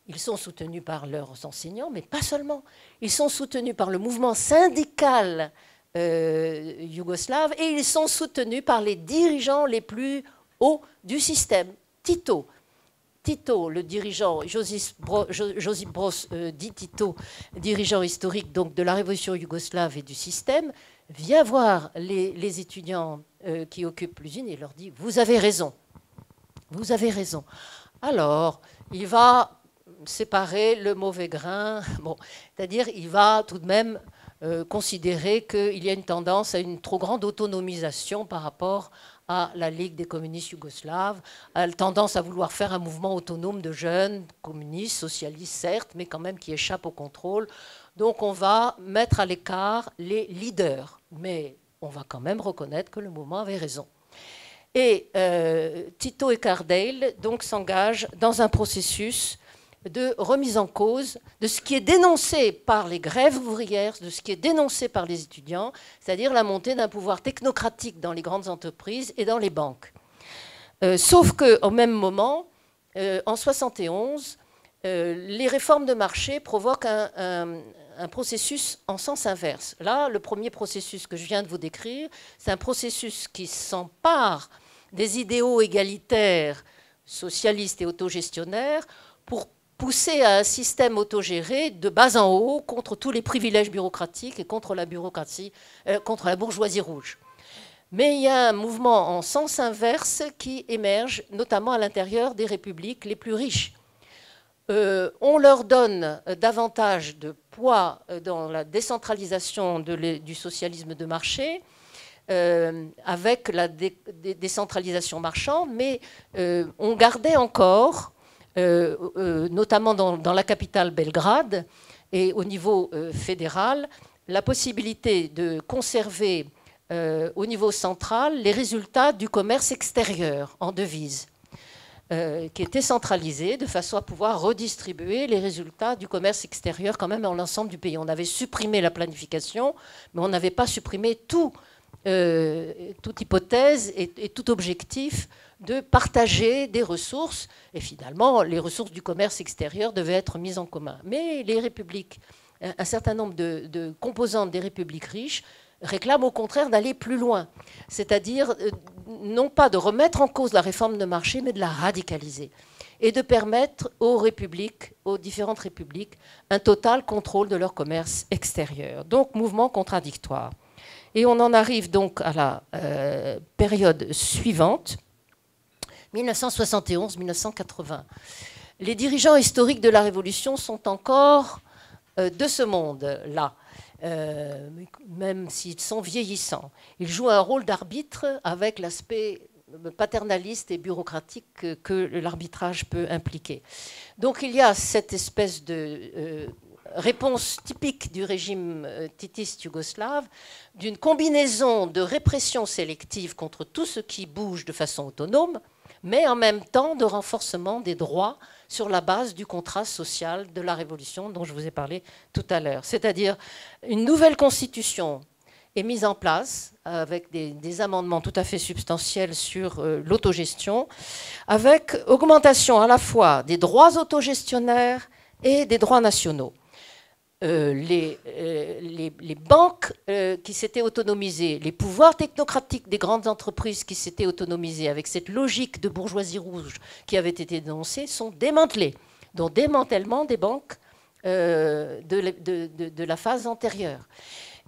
Ils sont soutenus par leurs enseignants, mais pas seulement. Ils sont soutenus par le mouvement syndical yougoslave et ils sont soutenus par les dirigeants les plus hauts du système. Tito, Tito, le dirigeant, Josip Broz, dit Tito, dirigeant historique donc, de la révolution yougoslave et du système, vient voir les étudiants qui occupent l'usine et leur dit « Vous avez raison, vous avez raison ». Alors, il va séparer le mauvais grain, bon, c'est-à-dire il va tout de même considérer qu'il y a une tendance à une trop grande autonomisation par rapport à la Ligue des communistes yougoslaves, a tendance à vouloir faire un mouvement autonome de jeunes, communistes, socialistes certes, mais quand même qui échappe au contrôle. Donc on va mettre à l'écart les leaders, mais on va quand même reconnaître que le mouvement avait raison. Et Tito et Cardale donc s'engagent dans un processus de remise en cause de ce qui est dénoncé par les grèves ouvrières, de ce qui est dénoncé par les étudiants, c'est-à-dire la montée d'un pouvoir technocratique dans les grandes entreprises et dans les banques. Sauf qu'au même moment, en 71, les réformes de marché provoquent un processus en sens inverse. Là, le premier processus que je viens de vous décrire, c'est un processus qui s'empare des idéaux égalitaires, socialistes et autogestionnaires pour pousser à un système autogéré de bas en haut contre tous les privilèges bureaucratiques et contre la bureaucratie, contre la bourgeoisie rouge. Mais il y a un mouvement en sens inverse qui émerge, notamment à l'intérieur des républiques les plus riches. On leur donne davantage de poids dans la décentralisation du socialisme de marché, avec la décentralisation marchande, mais on gardait encore notamment dans la capitale Belgrade et au niveau fédéral, la possibilité de conserver au niveau central les résultats du commerce extérieur en devises, qui était centralisé de façon à pouvoir redistribuer les résultats du commerce extérieur quand même dans l'ensemble du pays. On avait supprimé la planification, mais on n'avait pas supprimé toute hypothèse et tout objectif de partager des ressources. Et finalement, les ressources du commerce extérieur devaient être mises en commun. Mais les républiques, un certain nombre de composantes des républiques riches réclament au contraire d'aller plus loin. C'est-à-dire, non pas de remettre en cause la réforme de marché, mais de la radicaliser. Et de permettre aux républiques, aux différentes républiques, un total contrôle de leur commerce extérieur. Donc, mouvement contradictoire. Et on en arrive donc à la période suivante, 1971-1980. Les dirigeants historiques de la Révolution sont encore de ce monde-là, même s'ils sont vieillissants. Ils jouent un rôle d'arbitre avec l'aspect paternaliste et bureaucratique que l'arbitrage peut impliquer. Donc il y a cette espèce de réponse typique du régime titiste yougoslave, d'une combinaison de répression sélective contre tout ce qui bouge de façon autonome, mais en même temps de renforcement des droits sur la base du contrat social de la Révolution dont je vous ai parlé tout à l'heure. C'est-à-dire une nouvelle constitution est mise en place avec des amendements tout à fait substantiels sur l'autogestion, avec augmentation à la fois des droits autogestionnaires et des droits nationaux. Les banques qui s'étaient autonomisées, les pouvoirs technocratiques des grandes entreprises qui s'étaient autonomisées avec cette logique de bourgeoisie rouge qui avait été dénoncée sont démantelés, dont démantèlement des banques de la phase antérieure.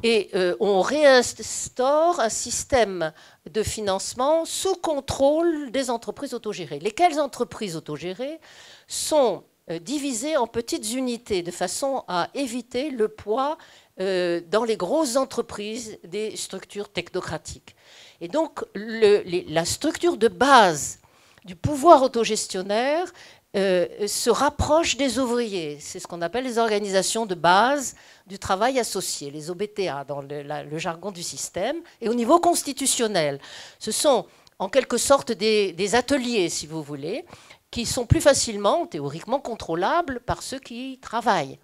Et on réinstaure un système de financement sous contrôle des entreprises autogérées. Lesquelles entreprises autogérées sont divisées en petites unités de façon à éviter le poids dans les grosses entreprises des structures technocratiques. Et donc la structure de base du pouvoir autogestionnaire se rapproche des ouvriers. C'est ce qu'on appelle les organisations de base du travail associé, les OBTA dans le jargon du système. Et au niveau constitutionnel, ce sont en quelque sorte des ateliers, si vous voulez, qui sont plus facilement, théoriquement, contrôlables par ceux qui travaillent.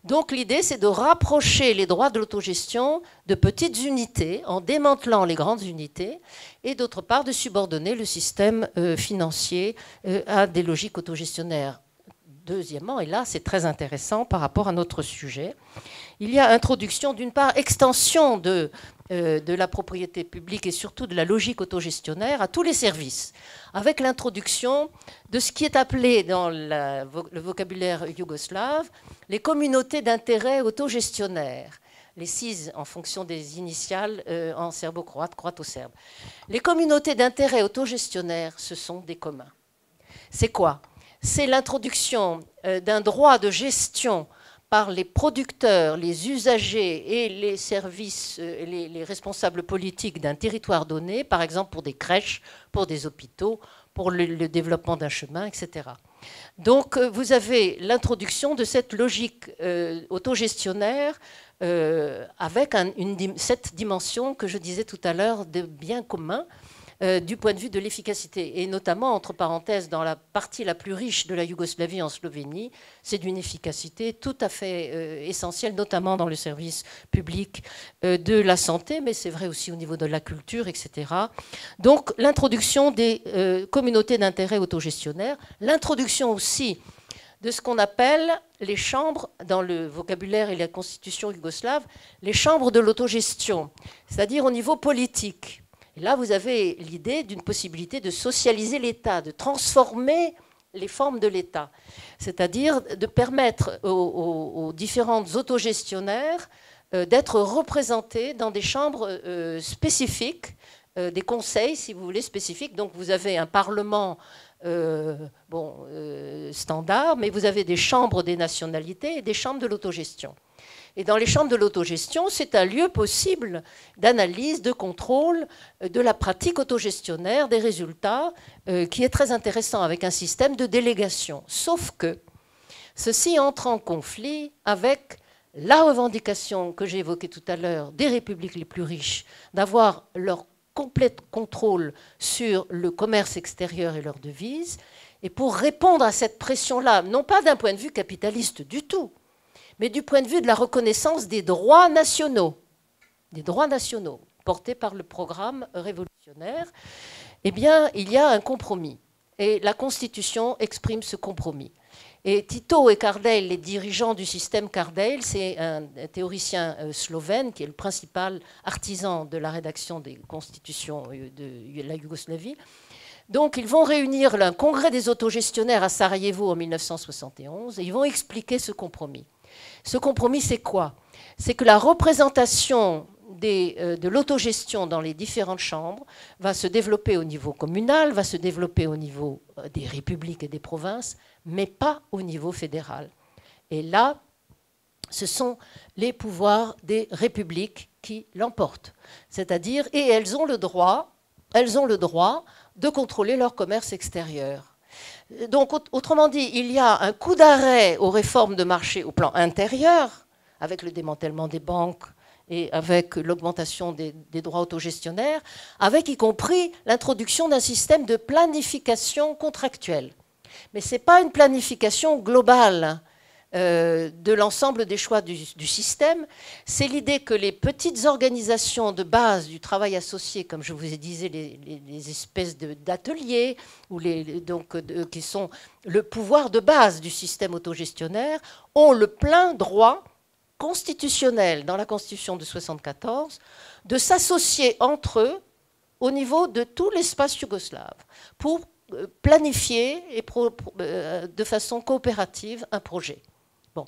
Donc l'idée, c'est de rapprocher les droits de l'autogestion de petites unités en démantelant les grandes unités et d'autre part de subordonner le système financier à des logiques autogestionnaires. deuxièmement, et là c'est très intéressant par rapport à notre sujet, il y a introduction d'une part, extension de la propriété publique et surtout de la logique autogestionnaire à tous les services, avec l'introduction de ce qui est appelé dans le vocabulaire yougoslave les communautés d'intérêt autogestionnaires, les CIS en fonction des initiales en serbo-croate, croato-serbe. Les communautés d'intérêt autogestionnaires, ce sont des communs. C'est quoi? C'est l'introduction d'un droit de gestion par les producteurs, les usagers et les services, les responsables politiques d'un territoire donné, par exemple pour des crèches, pour des hôpitaux, pour le développement d'un chemin, etc. Donc vous avez l'introduction de cette logique autogestionnaire avec cette dimension que je disais tout à l'heure de bien commun, du point de vue de l'efficacité. Et notamment, entre parenthèses, dans la partie la plus riche de la Yougoslavie, en Slovénie, c'est d'une efficacité tout à fait essentielle, notamment dans le service public de la santé, mais c'est vrai aussi au niveau de la culture, etc. Donc, l'introduction des communautés d'intérêt autogestionnaires, l'introduction aussi de ce qu'on appelle les chambres, dans le vocabulaire et la constitution yougoslave, les chambres de l'autogestion, c'est-à-dire au niveau politique. Et là, vous avez l'idée d'une possibilité de socialiser l'État, de transformer les formes de l'État, c'est-à-dire de permettre aux différentes autogestionnaires d'être représentés dans des chambres spécifiques, des conseils, si vous voulez, spécifiques. Donc, vous avez un parlement standard, mais vous avez des chambres des nationalités et des chambres de l'autogestion. Et dans les chambres de l'autogestion, c'est un lieu possible d'analyse, de contrôle de la pratique autogestionnaire, des résultats, qui est très intéressant avec un système de délégation. Sauf que ceci entre en conflit avec la revendication que j'ai évoquée tout à l'heure des républiques les plus riches, d'avoir leur complet contrôle sur le commerce extérieur et leurs devises. Et pour répondre à cette pression-là, non pas d'un point de vue capitaliste du tout, mais du point de vue de la reconnaissance des droits nationaux portés par le programme révolutionnaire, eh bien, il y a un compromis. Et la Constitution exprime ce compromis. Et Tito et Kardelj, les dirigeants du système Kardelj, c'est un théoricien slovène qui est le principal artisan de la rédaction des constitutions de la Yougoslavie. Donc, ils vont réunir un congrès des autogestionnaires à Sarajevo en 1971 et ils vont expliquer ce compromis. Ce compromis, c'est quoi? C'est que la représentation de l'autogestion dans les différentes chambres va se développer au niveau communal, va se développer au niveau des républiques et des provinces, mais pas au niveau fédéral. Et là, ce sont les pouvoirs des républiques qui l'emportent. C'est-à-dire, et elles ont le droit de contrôler leur commerce extérieur. Donc, autrement dit, il y a un coup d'arrêt aux réformes de marché au plan intérieur, avec le démantèlement des banques et avec l'augmentation des droits autogestionnaires, avec y compris l'introduction d'un système de planification contractuelle. Mais ce n'est pas une planification globale de l'ensemble des choix du système. C'est l'idée que les petites organisations de base du travail associé, comme je vous ai dit, les espèces d'ateliers, qui sont le pouvoir de base du système autogestionnaire, ont le plein droit constitutionnel dans la Constitution de 1974 de s'associer entre eux au niveau de tout l'espace yougoslave pour planifier de façon coopérative un projet. Bon.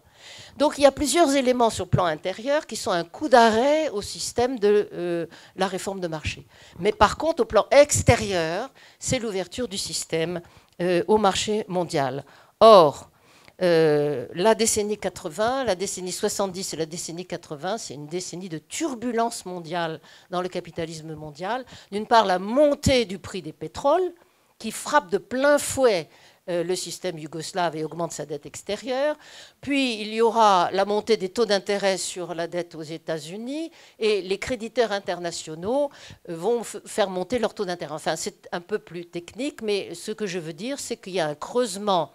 Donc il y a plusieurs éléments sur le plan intérieur qui sont un coup d'arrêt au système de la réforme de marché. Mais par contre, au plan extérieur, c'est l'ouverture du système au marché mondial. Or, la décennie 80, la décennie 70 et la décennie 80, c'est une décennie de turbulence mondiale dans le capitalisme mondial. D'une part, la montée du prix des pétroles qui frappe de plein fouet le système yougoslave et augmente sa dette extérieure. Puis, il y aura la montée des taux d'intérêt sur la dette aux États-Unis et les créditeurs internationaux vont faire monter leur taux d'intérêt. Enfin, c'est un peu plus technique, mais ce que je veux dire, c'est qu'il y a un creusement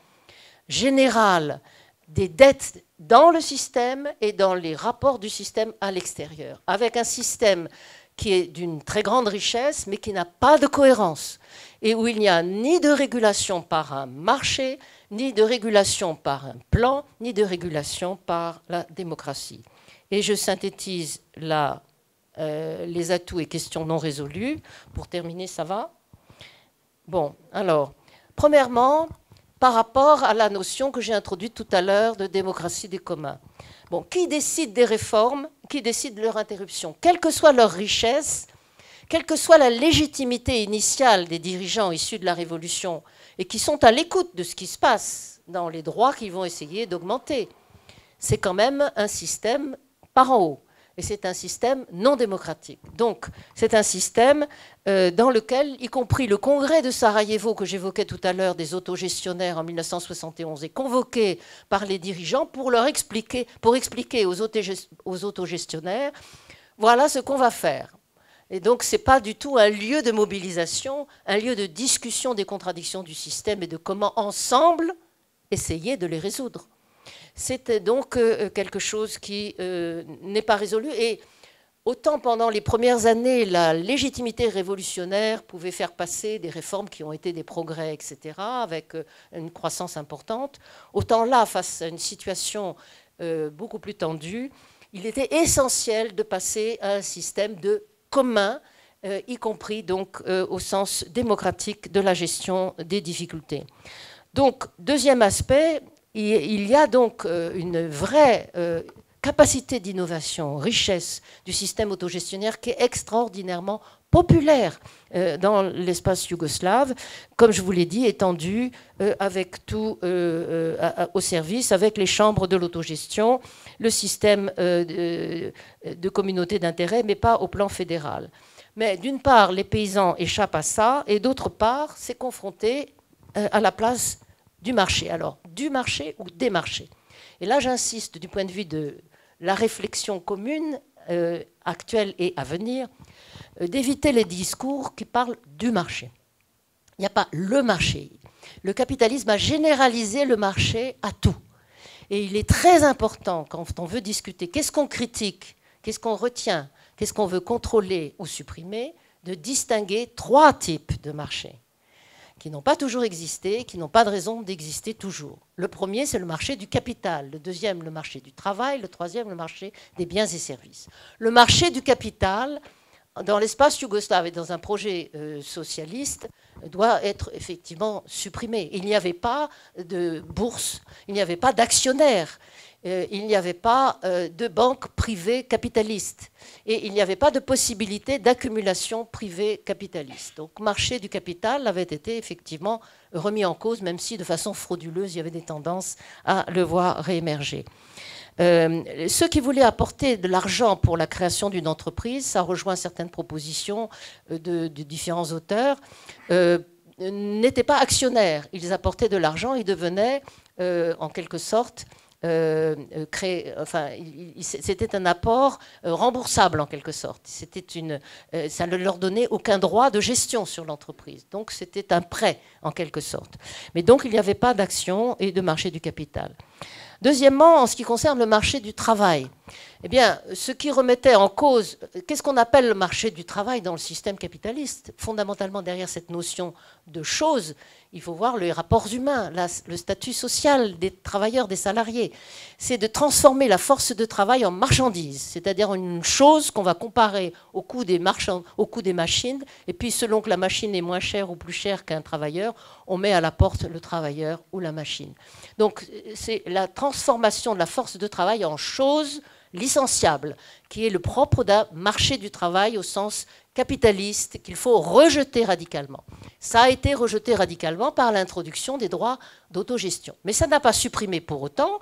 général des dettes dans le système et dans les rapports du système à l'extérieur, avec un système qui est d'une très grande richesse, mais qui n'a pas de cohérence, et où il n'y a ni de régulation par un marché, ni de régulation par un plan, ni de régulation par la démocratie. Et je synthétise là les atouts et questions non résolues. Pour terminer, ça va? Bon, alors, premièrement, par rapport à la notion que j'ai introduite tout à l'heure de démocratie des communs. Bon, qui décide des réformes? Qui décide de leur interruption? Quelle que soit leur richesse, quelle que soit la légitimité initiale des dirigeants issus de la Révolution et qui sont à l'écoute de ce qui se passe dans les droits qu'ils vont essayer d'augmenter, c'est quand même un système par en haut. Et c'est un système non démocratique. Donc, c'est un système dans lequel, y compris le congrès de Sarajevo que j'évoquais tout à l'heure des autogestionnaires en 1971, est convoqué par les dirigeants pour expliquer aux autogestionnaires, voilà ce qu'on va faire. Et donc, ce n'est pas du tout un lieu de mobilisation, un lieu de discussion des contradictions du système et de comment, ensemble, essayer de les résoudre. C'était donc quelque chose qui n'est pas résolu. Et autant pendant les premières années, la légitimité révolutionnaire pouvait faire passer des réformes qui ont été des progrès, etc., avec une croissance importante, autant là, face à une situation beaucoup plus tendue, il était essentiel de passer à un système de commun, y compris donc au sens démocratique de la gestion des difficultés. Donc, deuxième aspect, il y a donc une vraie capacité d'innovation, richesse du système autogestionnaire qui est extraordinairement populaire dans l'espace yougoslave, comme je vous l'ai dit, étendu avec tout au service, avec les chambres de l'autogestion, le système de communauté d'intérêt, mais pas au plan fédéral. Mais d'une part, les paysans échappent à ça, et d'autre part, c'est confronté à la place du marché. Alors, du marché ou des marchés? Et là, j'insiste du point de vue de la réflexion commune actuelle et à venir, d'éviter les discours qui parlent du marché. Il n'y a pas le marché. Le capitalisme a généralisé le marché à tout. Et il est très important, quand on veut discuter, qu'est-ce qu'on critique, qu'est-ce qu'on retient, qu'est-ce qu'on veut contrôler ou supprimer, de distinguer trois types de marchés qui n'ont pas toujours existé, qui n'ont pas de raison d'exister toujours. Le premier, c'est le marché du capital. Le deuxième, le marché du travail. Le troisième, le marché des biens et services. Le marché du capital, dans l'espace yougoslave et dans un projet socialiste, doit être effectivement supprimé. Il n'y avait pas de bourse, il n'y avait pas d'actionnaires, il n'y avait pas de banques privées capitalistes et il n'y avait pas de possibilité d'accumulation privée capitaliste. Donc, le marché du capital avait été effectivement remis en cause, même si de façon frauduleuse, il y avait des tendances à le voir réémerger. Ceux qui voulaient apporter de l'argent pour la création d'une entreprise, ça rejoint certaines propositions de différents auteurs, n'étaient pas actionnaires. Ils apportaient de l'argent, ils devenaient en quelque sorte c'était un apport remboursable en quelque sorte. Ça ne leur donnait aucun droit de gestion sur l'entreprise. Donc c'était un prêt en quelque sorte. Mais donc il n'y avait pas d'action et de marché du capital. Deuxièmement, en ce qui concerne le marché du travail, eh bien, ce qui remettait en cause, qu'est-ce qu'on appelle le marché du travail dans le système capitaliste? Fondamentalement, derrière cette notion de chose, il faut voir les rapports humains, le statut social des travailleurs, des salariés. C'est de transformer la force de travail en marchandise, c'est-à-dire une chose qu'on va comparer au coût des machines, et puis selon que la machine est moins chère ou plus chère qu'un travailleur, on met à la porte le travailleur ou la machine. Donc, c'est la transformation de la force de travail en chose licenciable, qui est le propre d'un marché du travail au sens capitaliste qu'il faut rejeter radicalement. Ça a été rejeté radicalement par l'introduction des droits d'autogestion. Mais ça n'a pas supprimé pour autant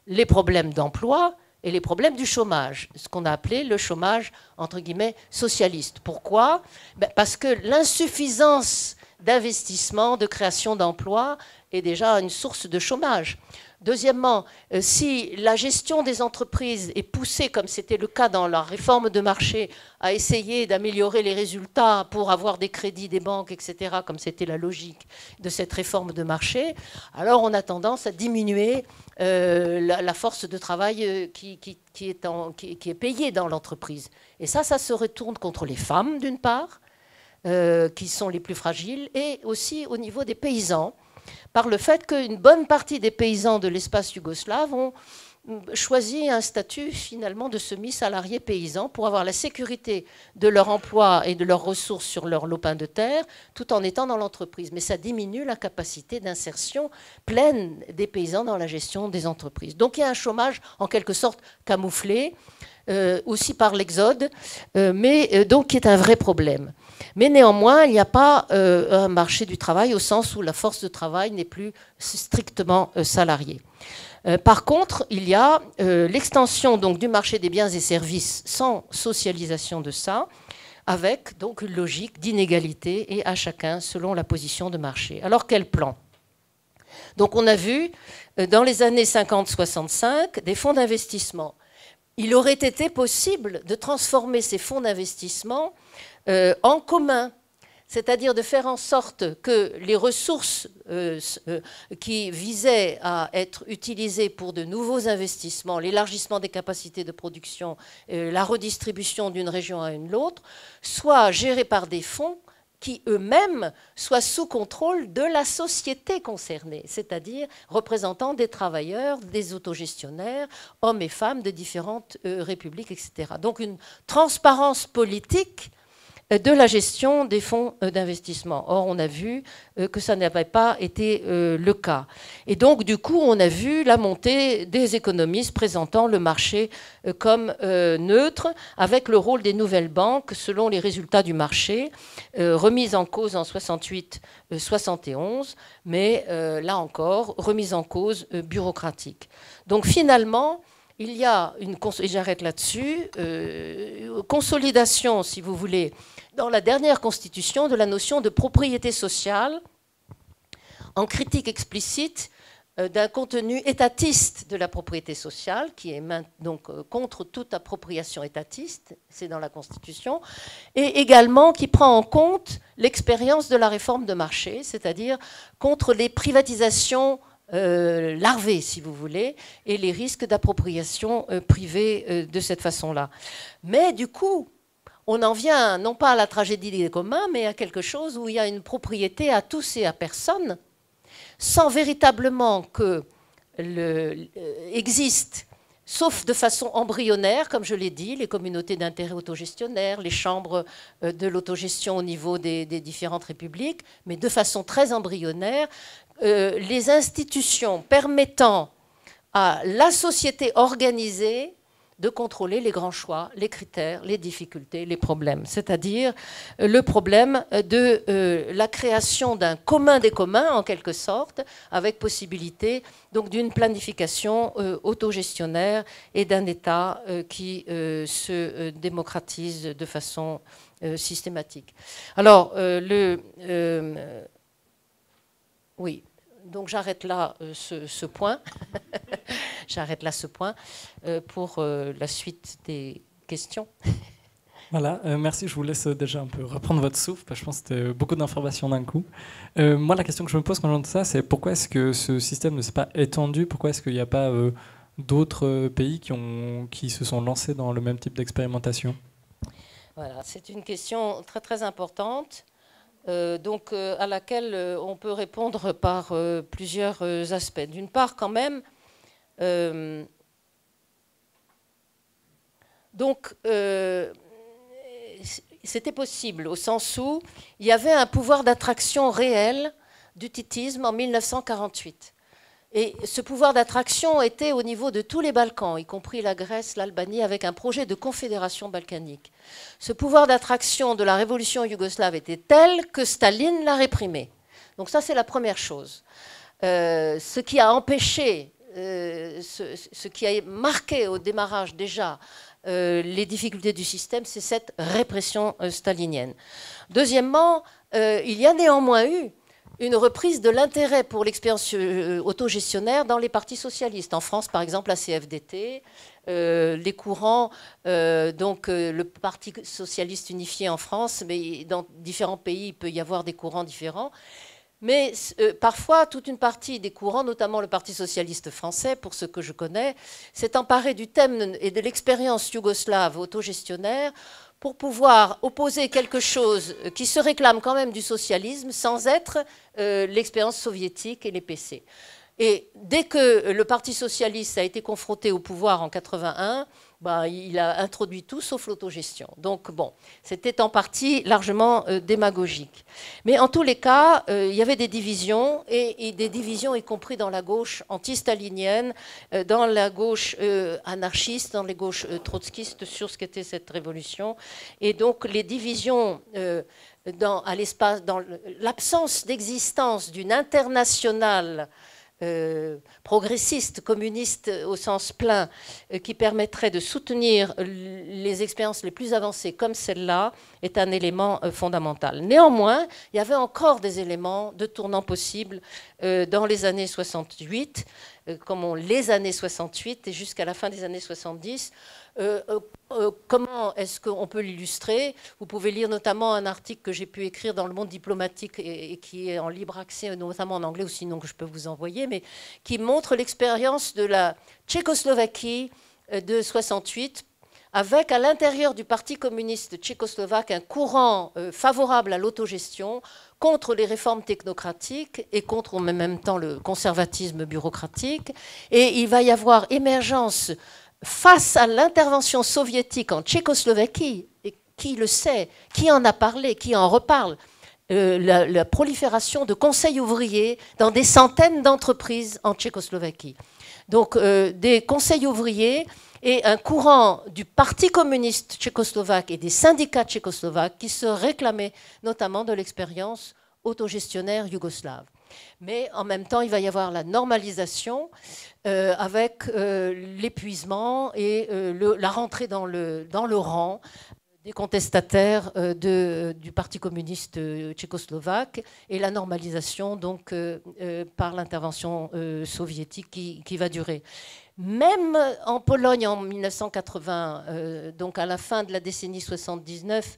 les problèmes d'emploi et les problèmes du chômage, ce qu'on a appelé le chômage, entre guillemets, socialiste. Pourquoi? Parce que l'insuffisance d'investissement, de création d'emplois est déjà une source de chômage. Deuxièmement, si la gestion des entreprises est poussée, comme c'était le cas dans la réforme de marché, à essayer d'améliorer les résultats pour avoir des crédits des banques, etc., comme c'était la logique de cette réforme de marché, alors on a tendance à diminuer la force de travail qui est payée dans l'entreprise. Et ça se retourne contre les femmes, d'une part, qui sont les plus fragiles, et aussi au niveau des paysans, par le fait qu'une bonne partie des paysans de l'espace yougoslave ont choisi un statut finalement de semi-salarié paysan pour avoir la sécurité de leur emploi et de leurs ressources sur leur lopin de terre, tout en étant dans l'entreprise. Mais ça diminue la capacité d'insertion pleine des paysans dans la gestion des entreprises. Donc il y a un chômage en quelque sorte camouflé, aussi par l'exode, mais donc qui est un vrai problème. Mais néanmoins, il n'y a pas un marché du travail au sens où la force de travail n'est plus strictement salariée. Par contre, il y a l'extension donc du marché des biens et services sans socialisation de ça, avec donc une logique d'inégalité et à chacun selon la position de marché. Alors quel plan ? Donc on a vu dans les années 50-65 des fonds d'investissement. Il aurait été possible de transformer ces fonds d'investissement en commun, c'est-à-dire de faire en sorte que les ressources qui visaient à être utilisées pour de nouveaux investissements, l'élargissement des capacités de production, la redistribution d'une région à une autre, soient gérées par des fonds qui eux-mêmes soient sous contrôle de la société concernée, c'est-à-dire représentant des travailleurs, des autogestionnaires, hommes et femmes de différentes républiques, etc. Donc une transparence politique de la gestion des fonds d'investissement. Or, on a vu que ça n'avait pas été le cas. Et donc, du coup, on a vu la montée des économistes présentant le marché comme neutre, avec le rôle des nouvelles banques selon les résultats du marché, remise en cause en 68-71, mais là encore, remise en cause bureaucratique. Donc, finalement, il y a une, et j'arrête là-dessus, consolidation, si vous voulez, dans la dernière constitution de la notion de propriété sociale, en critique explicite d'un contenu étatiste de la propriété sociale, qui est donc contre toute appropriation étatiste, c'est dans la Constitution, et également qui prend en compte l'expérience de la réforme de marché, c'est-à-dire contre les privatisations larvées, si vous voulez, et les risques d'appropriation privée de cette façon-là. Mais du coup, on en vient non pas à la tragédie des communs, mais à quelque chose où il y a une propriété à tous et à personne, sans véritablement que existe, sauf de façon embryonnaire, comme je l'ai dit, les communautés d'intérêt autogestionnaires, les chambres de l'autogestion au niveau des différentes républiques, mais de façon très embryonnaire, les institutions permettant à la société organisée de contrôler les grands choix, les critères, les difficultés, les problèmes. C'est-à-dire le problème de la création d'un commun des communs, en quelque sorte, avec possibilité donc d'une planification autogestionnaire et d'un État qui se démocratise de façon systématique. Alors, oui. Donc j'arrête là ce point. J'arrête là ce point pour la suite des questions. Voilà, merci. Je vous laisse déjà un peu reprendre votre souffle, parce que je pense que c'était beaucoup d'informations d'un coup. Moi, la question que je me pose quand j'entends ça, c'est pourquoi est-ce que ce système ne s'est pas étendu? Pourquoi est-ce qu'il n'y a pas d'autres pays qui se sont lancés dans le même type d'expérimentation? Voilà, c'est une question très très importante. Donc, à laquelle on peut répondre par plusieurs aspects. D'une part, quand même, c'était possible au sens où il y avait un pouvoir d'attraction réel du titisme en 1948. Et ce pouvoir d'attraction était au niveau de tous les Balkans, y compris la Grèce, l'Albanie, avec un projet de confédération balkanique. Ce pouvoir d'attraction de la révolution yougoslave était tel que Staline l'a réprimé. Donc ça, c'est la première chose. Ce qui a empêché, ce qui a marqué au démarrage déjà les difficultés du système, c'est cette répression stalinienne. Deuxièmement, il y a néanmoins eu une reprise de l'intérêt pour l'expérience autogestionnaire dans les partis socialistes. En France, par exemple, la CFDT, les courants, le Parti socialiste unifié en France, mais dans différents pays, il peut y avoir des courants différents. Mais parfois, toute une partie des courants, notamment le Parti socialiste français, pour ce que je connais, s'est emparé du thème et de l'expérience yougoslave autogestionnaire pour pouvoir opposer quelque chose qui se réclame quand même du socialisme sans être l'expérience soviétique et les PC. Et dès que le Parti socialiste a été confronté au pouvoir en 81, il a introduit tout sauf l'autogestion. Donc bon, c'était en partie largement démagogique. Mais en tous les cas, il y avait des divisions, et des divisions y compris dans la gauche anti-stalinienne, dans la gauche anarchiste, dans les gauches trotskistes sur ce qu'était cette révolution. Et donc les divisions dans l'absence d'existence d'une internationale progressiste, communiste au sens plein, qui permettrait de soutenir les expériences les plus avancées comme celle-là, est un élément fondamental. Néanmoins, il y avait encore des éléments de tournant possibles dans les années 68, comme les années 68 et jusqu'à la fin des années 70. Comment est-ce qu'on peut l'illustrer? Vous pouvez lire notamment un article que j'ai pu écrire dans Le Monde diplomatique et qui est en libre accès, notamment en anglais ou sinon que je peux vous envoyer, mais qui montre l'expérience de la Tchécoslovaquie de 68, avec à l'intérieur du Parti communiste tchécoslovaque un courant favorable à l'autogestion, contre les réformes technocratiques et contre en même temps le conservatisme bureaucratique. Et il va y avoir émergence face à l'intervention soviétique en Tchécoslovaquie, et qui le sait, qui en a parlé, qui en reparle, la prolifération de conseils ouvriers dans des centaines d'entreprises en Tchécoslovaquie. Donc des conseils ouvriers et un courant du Parti communiste tchécoslovaque et des syndicats tchécoslovaques qui se réclamaient notamment de l'expérience autogestionnaire yougoslave. Mais en même temps, il va y avoir la normalisation avec l'épuisement et la rentrée dans le rang des contestataires du Parti communiste tchécoslovaque et la normalisation donc, par l'intervention soviétique qui va durer. Même en Pologne en 1980, donc à la fin de la décennie 79,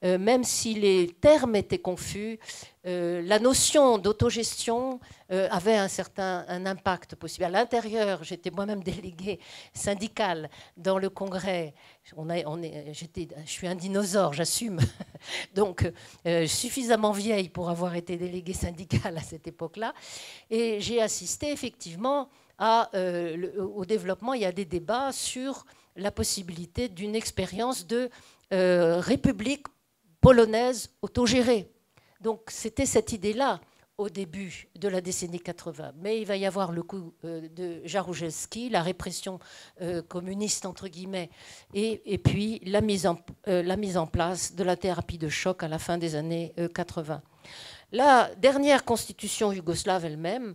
même si les termes étaient confus, la notion d'autogestion avait un impact possible. À l'intérieur, j'étais moi-même déléguée syndicale dans le Congrès. Je suis un dinosaure, j'assume. Donc, suffisamment vieille pour avoir été déléguée syndicale à cette époque-là. Et j'ai assisté effectivement au développement. Il y a des débats sur la possibilité d'une expérience de république polonaise autogérée. Donc c'était cette idée-là au début de la décennie 80. Mais il va y avoir le coup de Jaruzelski, la répression communiste, entre guillemets, et puis la mise en place de la thérapie de choc à la fin des années 80. La dernière constitution yougoslave elle-même,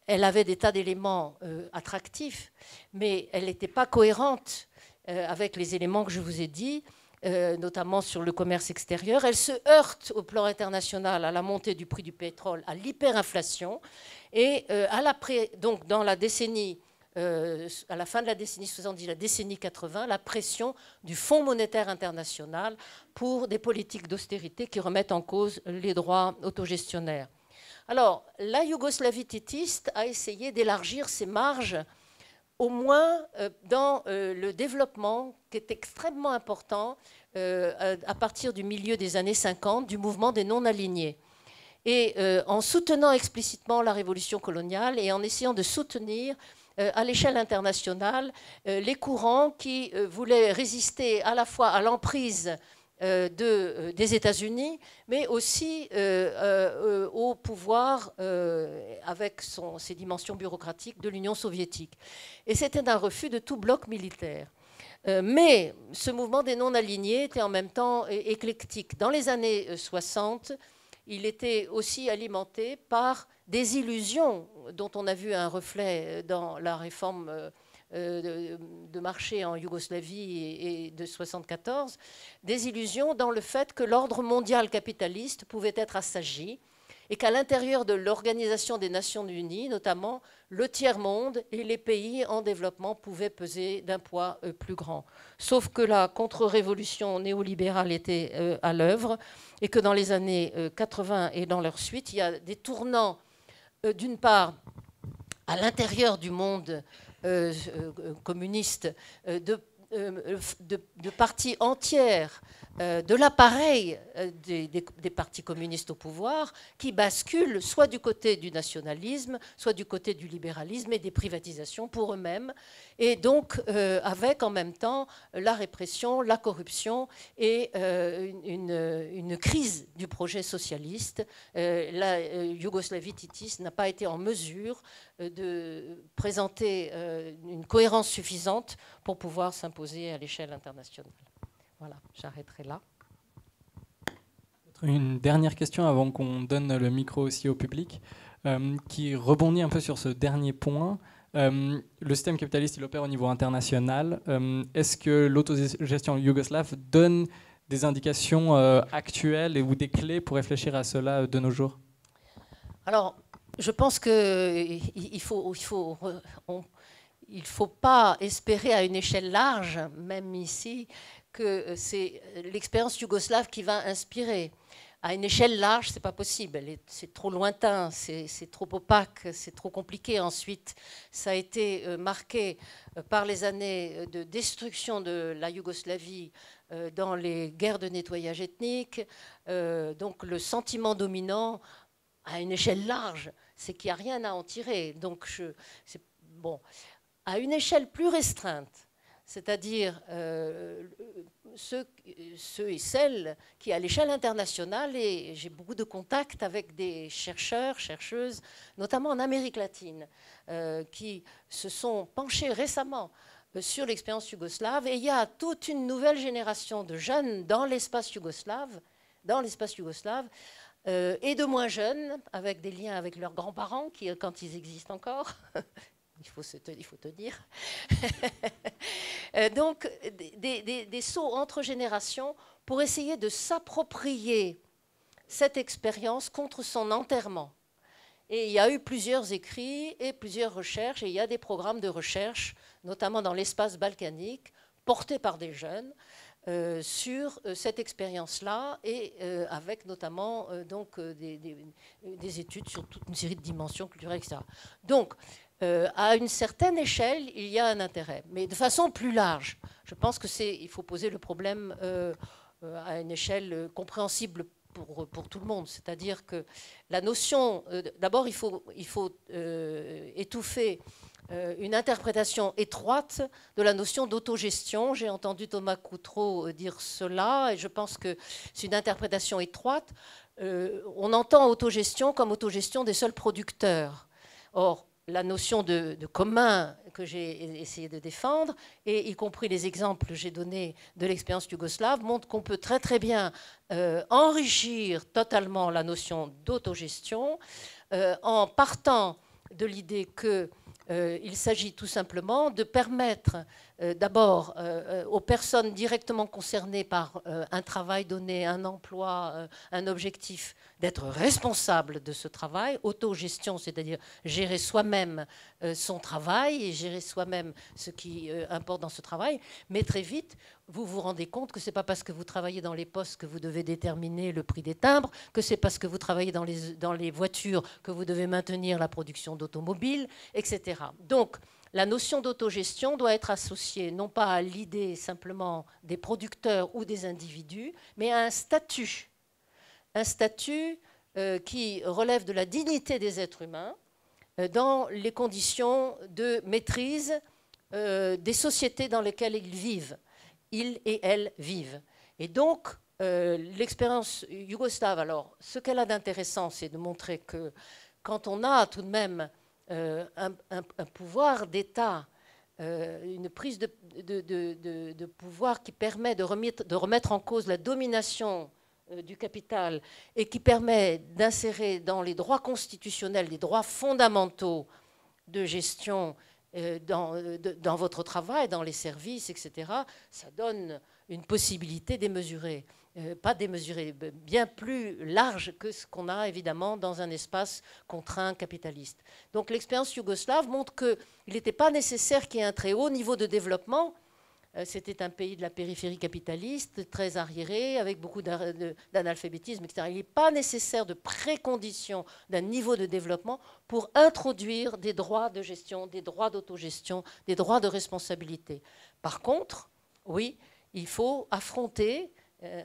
elle avait des tas d'éléments attractifs, mais elle n'était pas cohérente avec les éléments que je vous ai dit, notamment sur le commerce extérieur. Elle se heurte au plan international à la montée du prix du pétrole, à l'hyperinflation, et donc dans la décennie, à la fin de la décennie 70, la décennie 80, la pression du Fonds monétaire international pour des politiques d'austérité qui remettent en cause les droits autogestionnaires. Alors, la Yougoslavie tétiste a essayé d'élargir ses marges, au moins dans le développement, qui est extrêmement important à partir du milieu des années 50, du mouvement des non-alignés. Et en soutenant explicitement la révolution coloniale et en essayant de soutenir à l'échelle internationale les courants qui voulaient résister à la fois à l'emprise des États-Unis, mais aussi au pouvoir, avec ses dimensions bureaucratiques, de l'Union soviétique. Et c'était un refus de tout bloc militaire. Mais ce mouvement des non-alignés était en même temps éclectique. Dans les années 60, il était aussi alimenté par des illusions dont on a vu un reflet dans la réforme de marché en Yougoslavie et de 1974, des illusions dans le fait que l'ordre mondial capitaliste pouvait être assagi et qu'à l'intérieur de l'Organisation des Nations Unies, notamment, le tiers-monde et les pays en développement pouvaient peser d'un poids plus grand. Sauf que la contre-révolution néolibérale était à l'œuvre et que dans les années 80 et dans leur suite, il y a des tournants, d'une part, à l'intérieur du monde communiste, de parties entières de l'appareil des partis communistes au pouvoir qui basculent soit du côté du nationalisme, soit du côté du libéralisme et des privatisations pour eux-mêmes, et donc avec en même temps la répression, la corruption et une crise du projet socialiste. La Yougoslavie Titis n'a pas été en mesure de présenter une cohérence suffisante pour pouvoir s'imposer à l'échelle internationale. Voilà, j'arrêterai là. Une dernière question avant qu'on donne le micro aussi au public, qui rebondit un peu sur ce dernier point. Le système capitaliste, il opère au niveau international. Est-ce que l'autogestion yougoslave donne des indications actuelles ou des clés pour réfléchir à cela de nos jours? Alors, je pense qu'il il faut pas espérer à une échelle large, même ici, que c'est l'expérience yougoslave qui va inspirer. À une échelle large, ce n'est pas possible. C'est trop lointain, c'est trop opaque, c'est trop compliqué. Ensuite, ça a été marqué par les années de destruction de la Yougoslavie dans les guerres de nettoyage ethnique. Donc le sentiment dominant, à une échelle large, c'est qu'il n'y a rien à en tirer. Donc, bon. À une échelle plus restreinte, c'est-à-dire ceux et celles qui, à l'échelle internationale, et j'ai beaucoup de contacts avec des chercheurs, chercheuses, notamment en Amérique latine, qui se sont penchés récemment sur l'expérience yougoslave, et il y a toute une nouvelle génération de jeunes dans l'espace yougoslave, et de moins jeunes, avec des liens avec leurs grands-parents, quand ils existent encore. Il faut tenir. Donc, des sauts entre générations pour essayer de s'approprier cette expérience contre son enterrement. Et il y a eu plusieurs écrits et plusieurs recherches, et il y a des programmes de recherche, notamment dans l'espace balkanique, portés par des jeunes, sur cette expérience-là, et avec notamment des études sur toute une série de dimensions culturelles, etc. Donc, à une certaine échelle, il y a un intérêt. Mais de façon plus large, je pense qu'il faut poser le problème à une échelle compréhensible pour tout le monde. C'est-à-dire que la notion... D'abord, il faut étouffer une interprétation étroite de la notion d'autogestion. J'ai entendu Thomas Coutreau dire cela, et je pense que c'est une interprétation étroite. On entend autogestion comme autogestion des seuls producteurs. Or, la notion de commun que j'ai essayé de défendre, et y compris les exemples que j'ai donnés de l'expérience yougoslave, montrent qu'on peut très très bien enrichir totalement la notion d'autogestion en partant de l'idée qu'il s'agit tout simplement de permettre d'abord aux personnes directement concernées par un travail donné, un emploi, un objectif, d'être responsables de ce travail. Autogestion, c'est-à-dire gérer soi-même son travail et gérer soi-même ce qui importe dans ce travail. Mais très vite, vous vous rendez compte que ce n'est pas parce que vous travaillez dans les postes que vous devez déterminer le prix des timbres, que c'est parce que vous travaillez dans les voitures que vous devez maintenir la production d'automobiles, etc. Donc, la notion d'autogestion doit être associée non pas à l'idée simplement des producteurs ou des individus, mais à un statut qui relève de la dignité des êtres humains dans les conditions de maîtrise des sociétés dans lesquelles ils vivent. Ils et elles vivent. Et donc, l'expérience yougoslave, alors, ce qu'elle a d'intéressant, c'est de montrer que quand on a tout de même un pouvoir d'État, une prise de pouvoir qui permet de remettre en cause la domination du capital et qui permet d'insérer dans les droits constitutionnels des droits fondamentaux de gestion dans votre travail, dans les services, etc., ça donne une possibilité démesurée. pas démesuré, bien plus large que ce qu'on a évidemment dans un espace contraint capitaliste. Donc l'expérience yougoslave montre qu'il n'était pas nécessaire qu'il y ait un très haut niveau de développement. C'était un pays de la périphérie capitaliste, très arriéré, avec beaucoup d'analphabétisme, etc. Il n'est pas nécessaire de précondition d'un niveau de développement pour introduire des droits de gestion, des droits d'autogestion, des droits de responsabilité. Par contre, oui, il faut affronter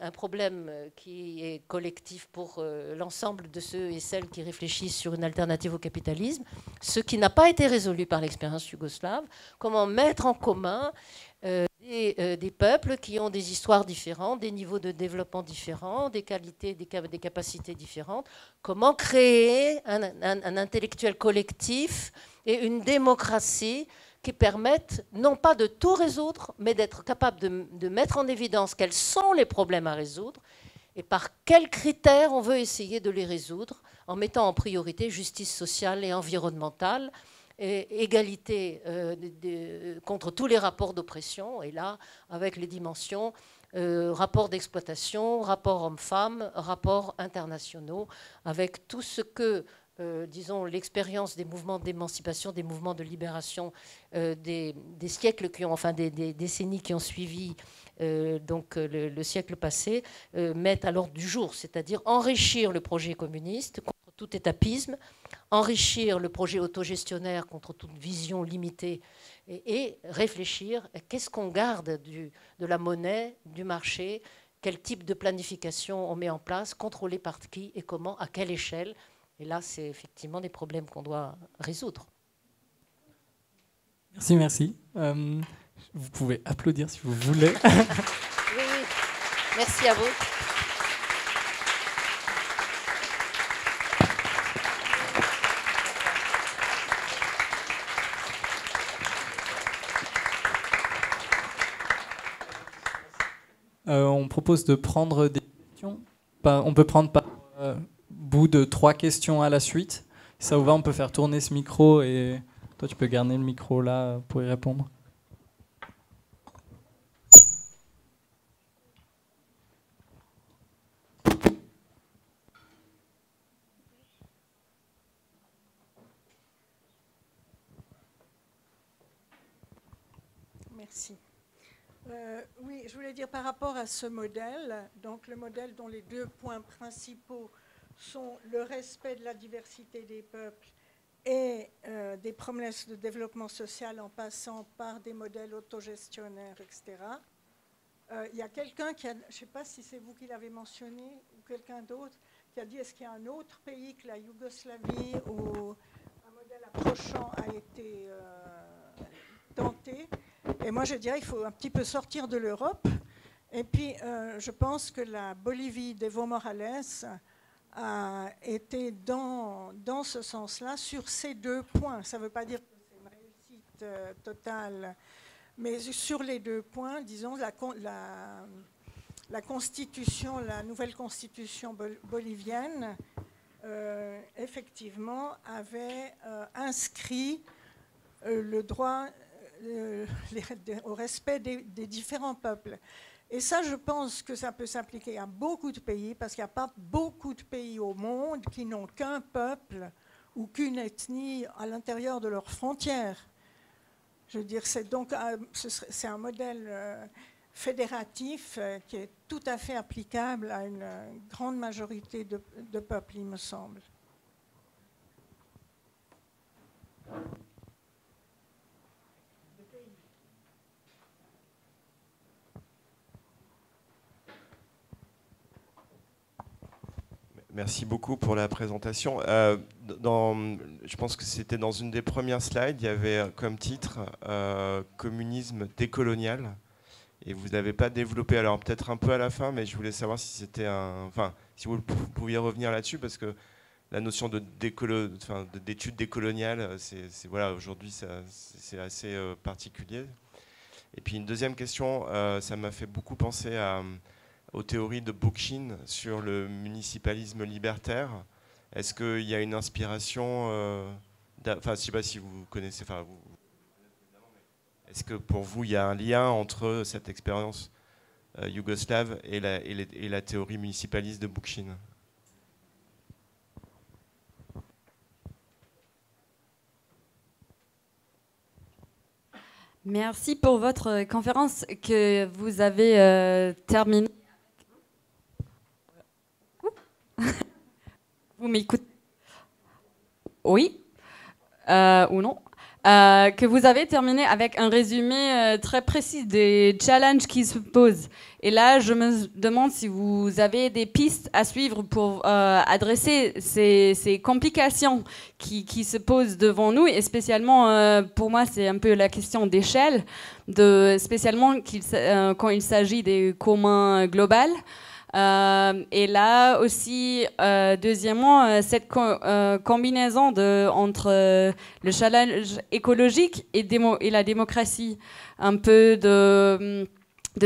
un problème qui est collectif pour l'ensemble de ceux et celles qui réfléchissent sur une alternative au capitalisme, ce qui n'a pas été résolu par l'expérience yougoslave, comment mettre en commun des peuples qui ont des histoires différentes, des niveaux de développement différents, des qualités, des capacités différentes, comment créer un intellectuel collectif et une démocratie qui permettent non pas de tout résoudre, mais d'être capable de mettre en évidence quels sont les problèmes à résoudre et par quels critères on veut essayer de les résoudre, en mettant en priorité justice sociale et environnementale, et égalité contre tous les rapports d'oppression, et là, avec les dimensions rapports d'exploitation, rapports hommes-femmes, rapports internationaux, avec tout ce que disons, l'expérience des mouvements d'émancipation, des mouvements de libération des siècles qui ont, enfin des décennies qui ont suivi donc le siècle passé, mettent à l'ordre du jour, c'est-à-dire enrichir le projet communiste contre tout étapisme, enrichir le projet autogestionnaire contre toute vision limitée et réfléchir à qu'est-ce qu'on garde de la monnaie, du marché, quel type de planification on met en place, contrôlé par qui et comment, à quelle échelle. Et là, c'est effectivement des problèmes qu'on doit résoudre. Merci, merci. Vous pouvez applaudir si vous voulez. Oui, oui. Merci à vous. On propose de prendre des questions. On peut prendre par bout de 3 questions à la suite. Si ça vous va, on peut faire tourner ce micro et toi, tu peux garder le micro là pour y répondre. Merci. Oui, je voulais dire par rapport à ce modèle, donc le modèle dont les 2 points principaux sont le respect de la diversité des peuples et des promesses de développement social en passant par des modèles autogestionnaires, etc. Il y a quelqu'un qui a, je ne sais pas si c'est vous qui l'avez mentionné ou quelqu'un d'autre, qui a dit est-ce qu'il y a un autre pays que la Yougoslavie où un modèle approchant a été tenté. Et moi, je dirais qu'il faut un petit peu sortir de l'Europe. Et puis, je pense que la Bolivie d'Evo Morales a été dans ce sens-là sur ces 2 points. Ça ne veut pas dire que c'est une réussite totale, mais sur les 2 points, disons, la constitution, la nouvelle constitution bolivienne, effectivement, avait inscrit le droit au respect des différents peuples. Et ça, je pense que ça peut s'appliquer à beaucoup de pays, parce qu'il n'y a pas beaucoup de pays au monde qui n'ont qu'un peuple ou qu'une ethnie à l'intérieur de leurs frontières. Je veux dire, c'est un modèle fédératif qui est tout à fait applicable à une grande majorité de peuples, il me semble. Merci beaucoup pour la présentation. Je pense que c'était dans une des premières slides, il y avait comme titre communisme décolonial. Et vous n'avez pas développé, alors peut-être un peu à la fin, mais je voulais savoir si c'était si vous pouviez revenir là-dessus, parce que la notion d'études décoloniales, voilà, aujourd'hui, c'est assez particulier. Et puis une deuxième question, ça m'a fait beaucoup penser aux théories de Bookchin sur le municipalisme libertaire. Est-ce qu'il y a une inspiration, je ne sais pas si vous connaissez, est-ce que pour vous il y a un lien entre cette expérience yougoslave et la théorie municipaliste de Bookchin. Merci pour votre conférence que vous avez terminée. Vous m'écoutez? Oui ou non? Que vous avez terminé avec un résumé très précis des challenges qui se posent. Et là, je me demande si vous avez des pistes à suivre pour adresser ces complications qui se posent devant nous. Et spécialement, pour moi, c'est un peu la question d'échelle, spécialement quand il s'agit des communs globaux. Et là aussi, deuxièmement, cette combinaison entre le challenge écologique et la démocratie, un peu de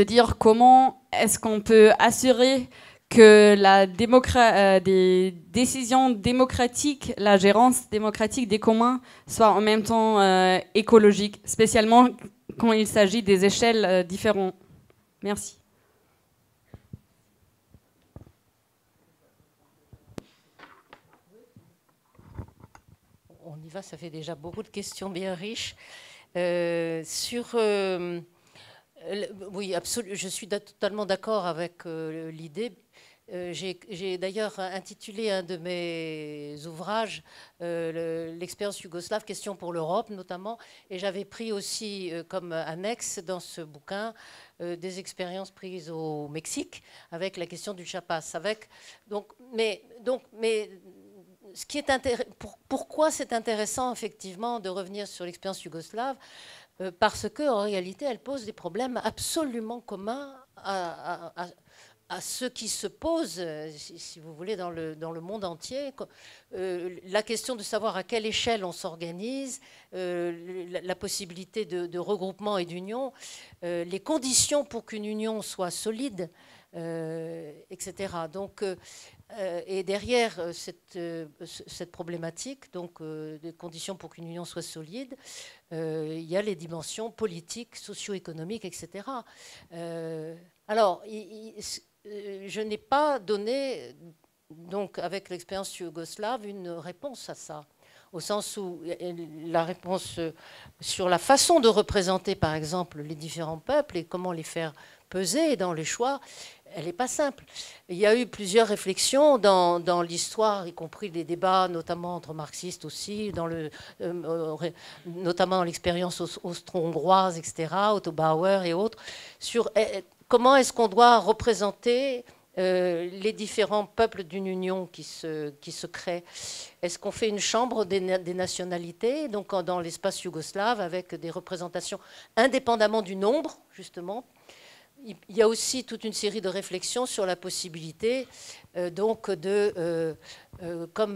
dire comment est-ce qu'on peut assurer que des décisions démocratiques, la gérance démocratique des communs soit en même temps écologique, spécialement quand il s'agit des échelles différentes. Merci. On y va, ça fait déjà beaucoup de questions bien riches. Oui, absolument, je suis totalement d'accord avec l'idée. J'ai d'ailleurs intitulé un de mes ouvrages l'expérience yougoslave, question pour l'Europe notamment, et j'avais pris aussi comme annexe dans ce bouquin des expériences prises au Mexique avec la question du Chiapas. Mais ce qui est pourquoi c'est intéressant effectivement de revenir sur l'expérience yougoslave, parce qu'en réalité elle pose des problèmes absolument communs à ceux qui se posent, si vous voulez, dans le monde entier. La question de savoir à quelle échelle on s'organise, la possibilité de regroupement et d'union, les conditions pour qu'une union soit solide, etc. Donc, et derrière cette problématique, donc des conditions pour qu'une union soit solide, il y a les dimensions politiques, socio-économiques, etc. Alors, je n'ai pas donné, donc avec l'expérience yougoslave, une réponse à ça, au sens où la réponse sur la façon de représenter, par exemple, les différents peuples et comment les faire peser dans les choix, elle n'est pas simple. Il y a eu plusieurs réflexions dans l'histoire, y compris des débats, notamment entre marxistes aussi, notamment dans l'expérience austro-hongroise, etc., Otto Bauer et autres, sur comment est-ce qu'on doit représenter les différents peuples d'une union qui se crée. Est-ce qu'on fait une chambre des nationalités, donc dans l'espace yougoslave, avec des représentations indépendamment du nombre, justement. Il y a aussi toute une série de réflexions sur la possibilité, comme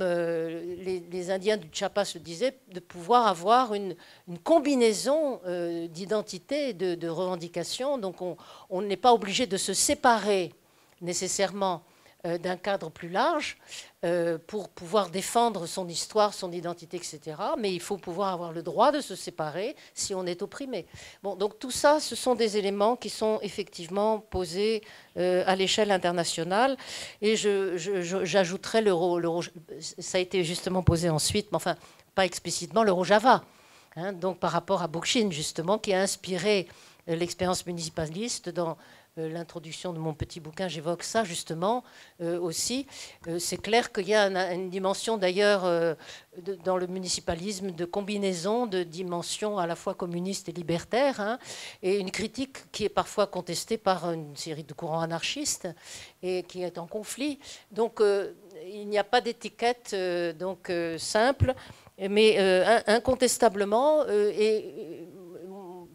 les Indiens du Chiapas le disaient, de pouvoir avoir une combinaison d'identités, de revendications. Donc on n'est pas obligé de se séparer nécessairement d'un cadre plus large pour pouvoir défendre son histoire, son identité, etc. Mais il faut pouvoir avoir le droit de se séparer si on est opprimé. Bon, donc tout ça, ce sont des éléments qui sont effectivement posés à l'échelle internationale. Et j'ajouterais ça a été justement posé ensuite, mais enfin pas explicitement, le Rojava. Hein, donc par rapport à Bookchin, justement, qui a inspiré l'expérience municipaliste dans l'introduction de mon petit bouquin, j'évoque ça justement aussi. C'est clair qu'il y a une dimension d'ailleurs dans le municipalisme de combinaison de dimensions à la fois communistes et libertaires, hein, et une critique qui est parfois contestée par une série de courants anarchistes et qui est en conflit. Donc il n'y a pas d'étiquette simple, mais incontestablement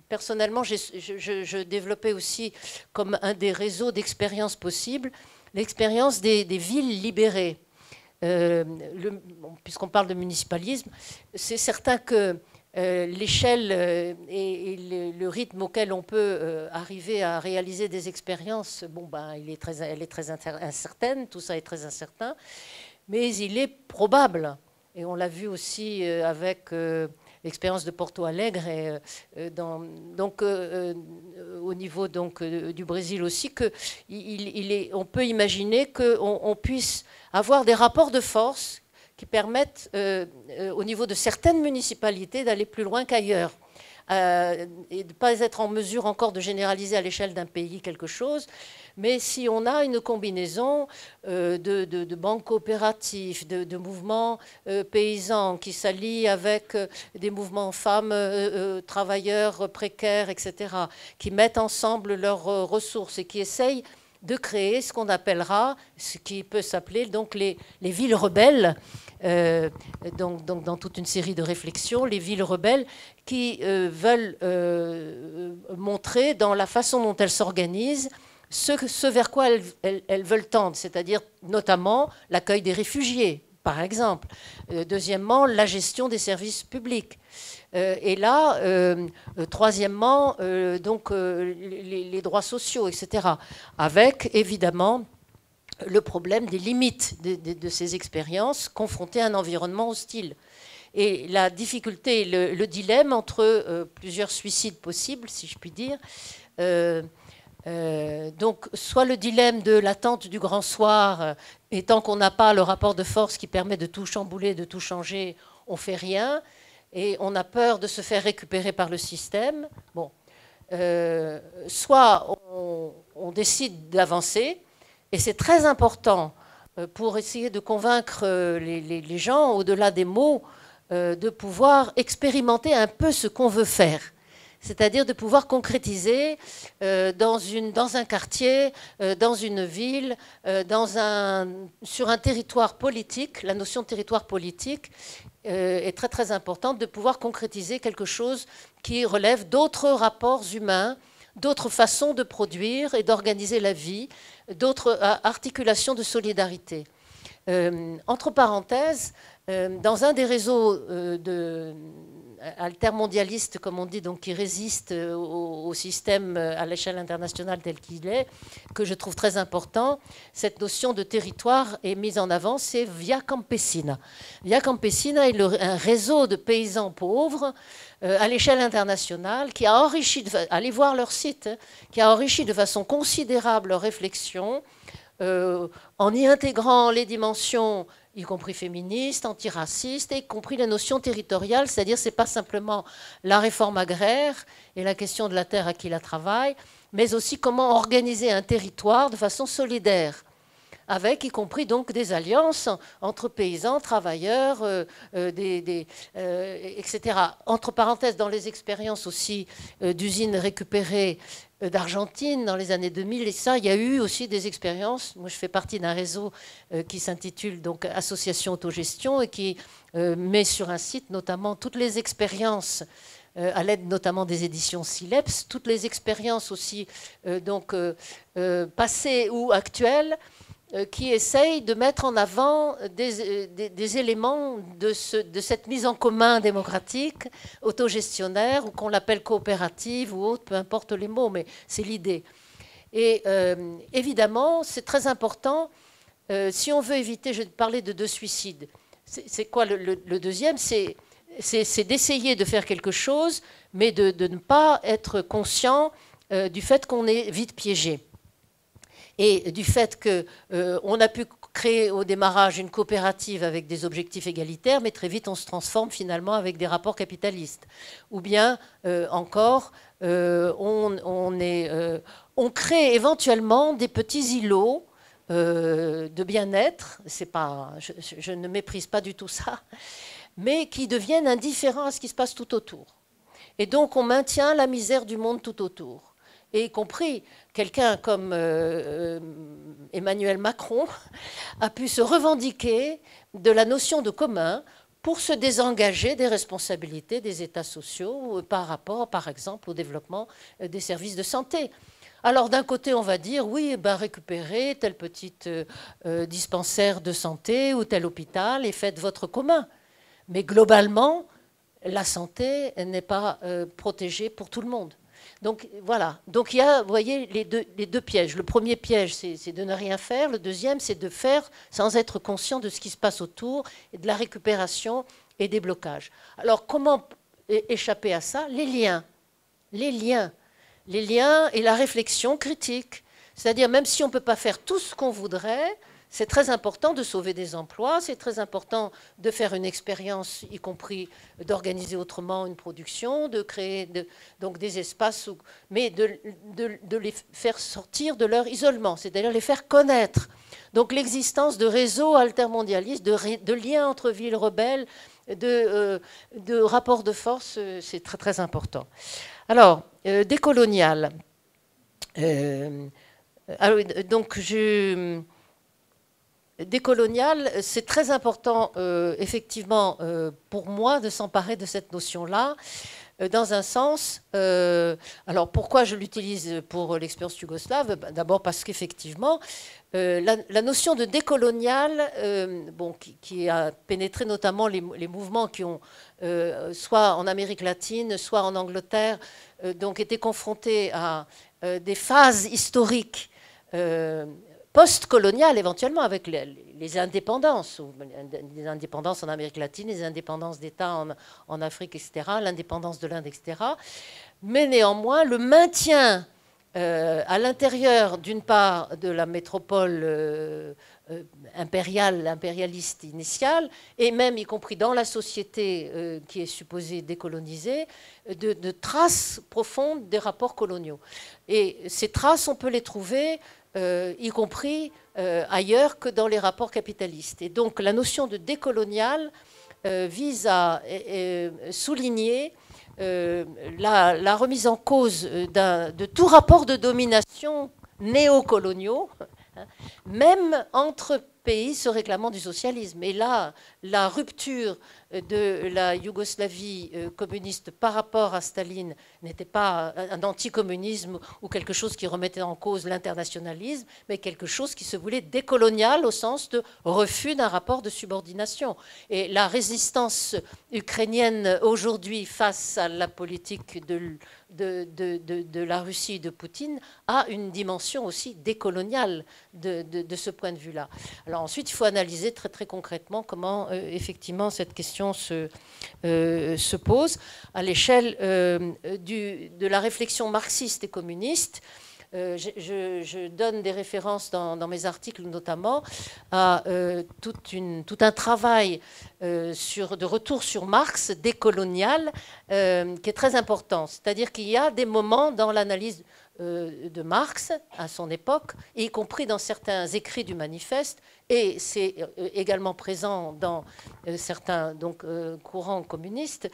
personnellement, je développais aussi comme un des réseaux d'expériences possibles l'expérience des villes libérées. Puisqu'on parle de municipalisme, c'est certain que l'échelle et le rythme auquel on peut arriver à réaliser des expériences, elle est très incertaine, tout ça est très incertain, mais il est probable, et on l'a vu aussi avec l'expérience de Porto Alegre et donc au niveau donc du Brésil aussi, que on peut imaginer qu'on puisse avoir des rapports de force qui permettent au niveau de certaines municipalités d'aller plus loin qu'ailleurs. Et de ne pas être en mesure encore de généraliser à l'échelle d'un pays quelque chose, mais si on a une combinaison de banques coopératives, de mouvements paysans qui s'allient avec des mouvements femmes, travailleurs précaires, etc., qui mettent ensemble leurs ressources et qui essayent de créer ce qu'on appellera, ce qui peut s'appeler donc les villes rebelles, donc dans toute une série de réflexions, les villes rebelles qui veulent montrer dans la façon dont elles s'organisent ce vers quoi elles veulent tendre, c'est-à-dire notamment l'accueil des réfugiés, par exemple. Deuxièmement, la gestion des services publics. Et là, troisièmement, donc les droits sociaux, etc. Avec, évidemment, le problème des limites de ces expériences confrontées à un environnement hostile. Et la difficulté, le dilemme entre plusieurs suicides possibles, si je puis dire, donc soit le dilemme de l'attente du grand soir, et tant qu'on n'a pas le rapport de force qui permet de tout chambouler, de tout changer, on ne fait rien, et on a peur de se faire récupérer par le système. Bon. Soit on décide d'avancer, et c'est très important pour essayer de convaincre les gens, au-delà des mots, de pouvoir expérimenter un peu ce qu'on veut faire. C'est-à-dire de pouvoir concrétiser dans un quartier, dans une ville, sur un territoire politique. La notion de territoire politique est très très importante, de pouvoir concrétiser quelque chose qui relève d'autres rapports humains, d'autres façons de produire et d'organiser la vie, d'autres articulations de solidarité. Entre parenthèses, dans un des réseaux altermondialistes, comme on dit, donc qui résistent au système à l'échelle internationale tel qu'il est, que je trouve très important, cette notion de territoire est mise en avant, c'est Via Campesina. Via Campesina est un réseau de paysans pauvres à l'échelle internationale qui a enrichi, allez voir leur site, qui a enrichi de façon considérable leur réflexion en y intégrant les dimensions y compris féministes, antiracistes, et y compris la notion territoriale, c'est-à-dire ce n'est pas simplement la réforme agraire et la question de la terre à qui la travaille, mais aussi comment organiser un territoire de façon solidaire, avec y compris donc des alliances entre paysans, travailleurs, etc. Entre parenthèses, dans les expériences aussi d'usines récupérées d'Argentine dans les années 2000, et ça, il y a eu aussi des expériences. Moi, je fais partie d'un réseau qui s'intitule donc Association Autogestion et qui met sur un site notamment toutes les expériences à l'aide notamment des éditions Sileps, toutes les expériences aussi passées ou actuelles qui essayent de mettre en avant des éléments de cette mise en commun démocratique, autogestionnaire, ou qu'on l'appelle coopérative ou autre, peu importe les mots, mais c'est l'idée. Et évidemment, c'est très important, si on veut éviter, je vais parler de 2 suicides. C'est quoi le deuxième? C'est d'essayer de faire quelque chose, mais de ne pas être conscient du fait qu'on est vite piégé. Et du fait qu'on a pu créer au démarrage une coopérative avec des objectifs égalitaires, mais très vite on se transforme finalement avec des rapports capitalistes. Ou bien encore, on crée éventuellement des petits îlots de bien-être, je ne méprise pas du tout ça, mais qui deviennent indifférents à ce qui se passe tout autour. Et donc on maintient la misère du monde tout autour. Et y compris quelqu'un comme Emmanuel Macron a pu se revendiquer de la notion de commun pour se désengager des responsabilités des États sociaux par rapport, par exemple, au développement des services de santé. Alors d'un côté, on va dire, oui, récupérez tel petit dispensaire de santé ou tel hôpital et faites votre commun. Mais globalement, la santé n'est pas protégée pour tout le monde. Donc voilà, donc il y a, vous voyez, les deux pièges. Le premier piège, c'est de ne rien faire. Le deuxième, c'est de faire sans être conscient de ce qui se passe autour et de la récupération et des blocages. Alors comment échapper à ça, les liens. Les liens et la réflexion critique. C'est-à-dire, même si on ne peut pas faire tout ce qu'on voudrait, c'est très important de sauver des emplois, c'est très important de faire une expérience, y compris d'organiser autrement une production, de créer donc des espaces, mais de les faire sortir de leur isolement, c'est-à-dire les faire connaître. Donc l'existence de réseaux altermondialistes, de liens entre villes rebelles, de rapports de force, c'est très très important. Alors, décolonial. Donc décolonial, c'est très important, effectivement, pour moi, de s'emparer de cette notion-là, dans un sens. Alors, pourquoi je l'utilise pour l'expérience yougoslave? D'abord parce qu'effectivement, la notion de décolonial, qui a pénétré notamment les mouvements qui ont, soit en Amérique latine, soit en Angleterre, donc été confrontés à des phases historiques post-coloniales, éventuellement, avec les indépendances, les indépendances en Amérique latine, les indépendances d'États en Afrique, etc., l'indépendance de l'Inde, etc. Mais néanmoins, le maintien à l'intérieur, d'une part, de la métropole impérialiste initiale, et même y compris dans la société qui est supposée décolonisée, de traces profondes des rapports coloniaux. Et ces traces, on peut les trouver y compris ailleurs que dans les rapports capitalistes. Et donc la notion de décolonial vise à souligner la remise en cause de tout rapport de domination néocoloniaux, même entre pays se réclamant du socialisme. Et là, la rupture de la Yougoslavie communiste par rapport à Staline n'était pas un anticommunisme ou quelque chose qui remettait en cause l'internationalisme, mais quelque chose qui se voulait décolonial au sens de refus d'un rapport de subordination. Et la résistance ukrainienne aujourd'hui face à la politique de la Russie et de Poutine a une dimension aussi décoloniale de ce point de vue-là. Alors ensuite, il faut analyser très très concrètement comment effectivement cette question se pose à l'échelle de la réflexion marxiste et communiste. Je donne des références dans mes articles notamment à tout un travail de retour sur Marx décolonial qui est très important. C'est-à-dire qu'il y a des moments dans l'analyse de Marx à son époque, y compris dans certains écrits du manifeste, et c'est également présent dans certains courants communistes,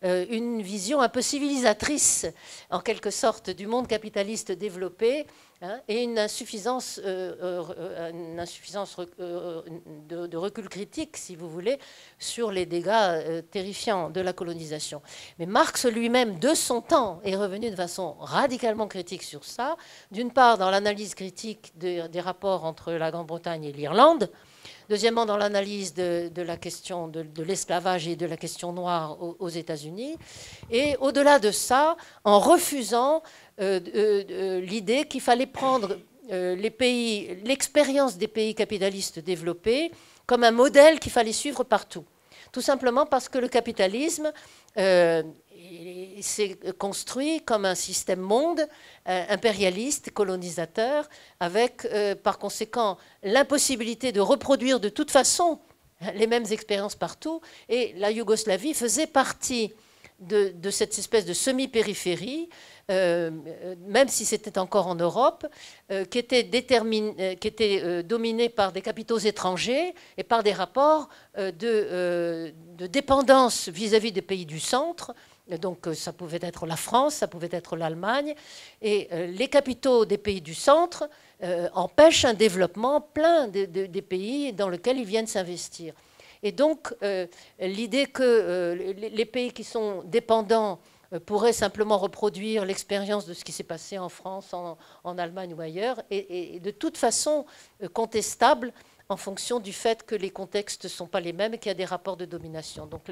une vision un peu civilisatrice, en quelque sorte, du monde capitaliste développé, et une insuffisance de recul critique, si vous voulez, sur les dégâts terrifiants de la colonisation. Mais Marx lui-même, de son temps, est revenu de façon radicalement critique sur ça, d'une part dans l'analyse critique des rapports entre la Grande-Bretagne et l'Irlande, deuxièmement, dans l'analyse de la question de l'esclavage et de la question noire aux États-Unis. Et au-delà de ça, en refusant l'idée qu'il fallait prendre l'expérience des pays capitalistes développés comme un modèle qu'il fallait suivre partout. Tout simplement parce que le capitalisme s'est construit comme un système monde impérialiste, colonisateur, avec par conséquent l'impossibilité de reproduire de toute façon les mêmes expériences partout. Et la Yougoslavie faisait partie de cette espèce de semi-périphérie, même si c'était encore en Europe, qui était dominée par des capitaux étrangers et par des rapports de dépendance vis-à-vis des pays du centre. Donc ça pouvait être la France, ça pouvait être l'Allemagne. Et les capitaux des pays du centre empêchent un développement plein des pays dans lesquels ils viennent s'investir. Et donc, l'idée que les pays qui sont dépendants pourraient simplement reproduire l'expérience de ce qui s'est passé en France, en Allemagne ou ailleurs, est de toute façon contestable en fonction du fait que les contextes ne sont pas les mêmes et qu'il y a des rapports de domination. Donc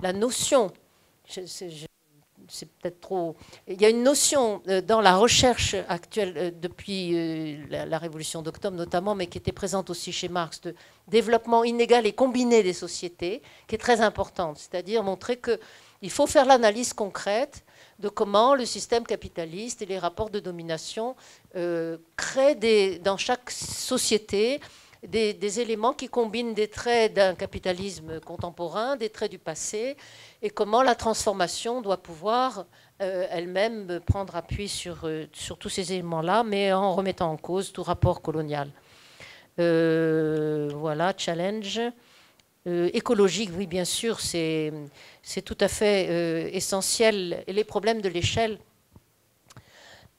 la notion, c'est peut-être trop... Il y a une notion dans la recherche actuelle depuis la Révolution d'octobre notamment, mais qui était présente aussi chez Marx, de développement inégal et combiné des sociétés, qui est très importante. C'est-à-dire montrer que Il faut faire l'analyse concrète de comment le système capitaliste et les rapports de domination créent dans chaque société des éléments qui combinent des traits d'un capitalisme contemporain, des traits du passé, et comment la transformation doit pouvoir elle-même prendre appui sur tous ces éléments-là, mais en remettant en cause tout rapport colonial. Voilà, challenge. Écologique, oui, bien sûr, c'est tout à fait essentiel. Et les problèmes de l'échelle.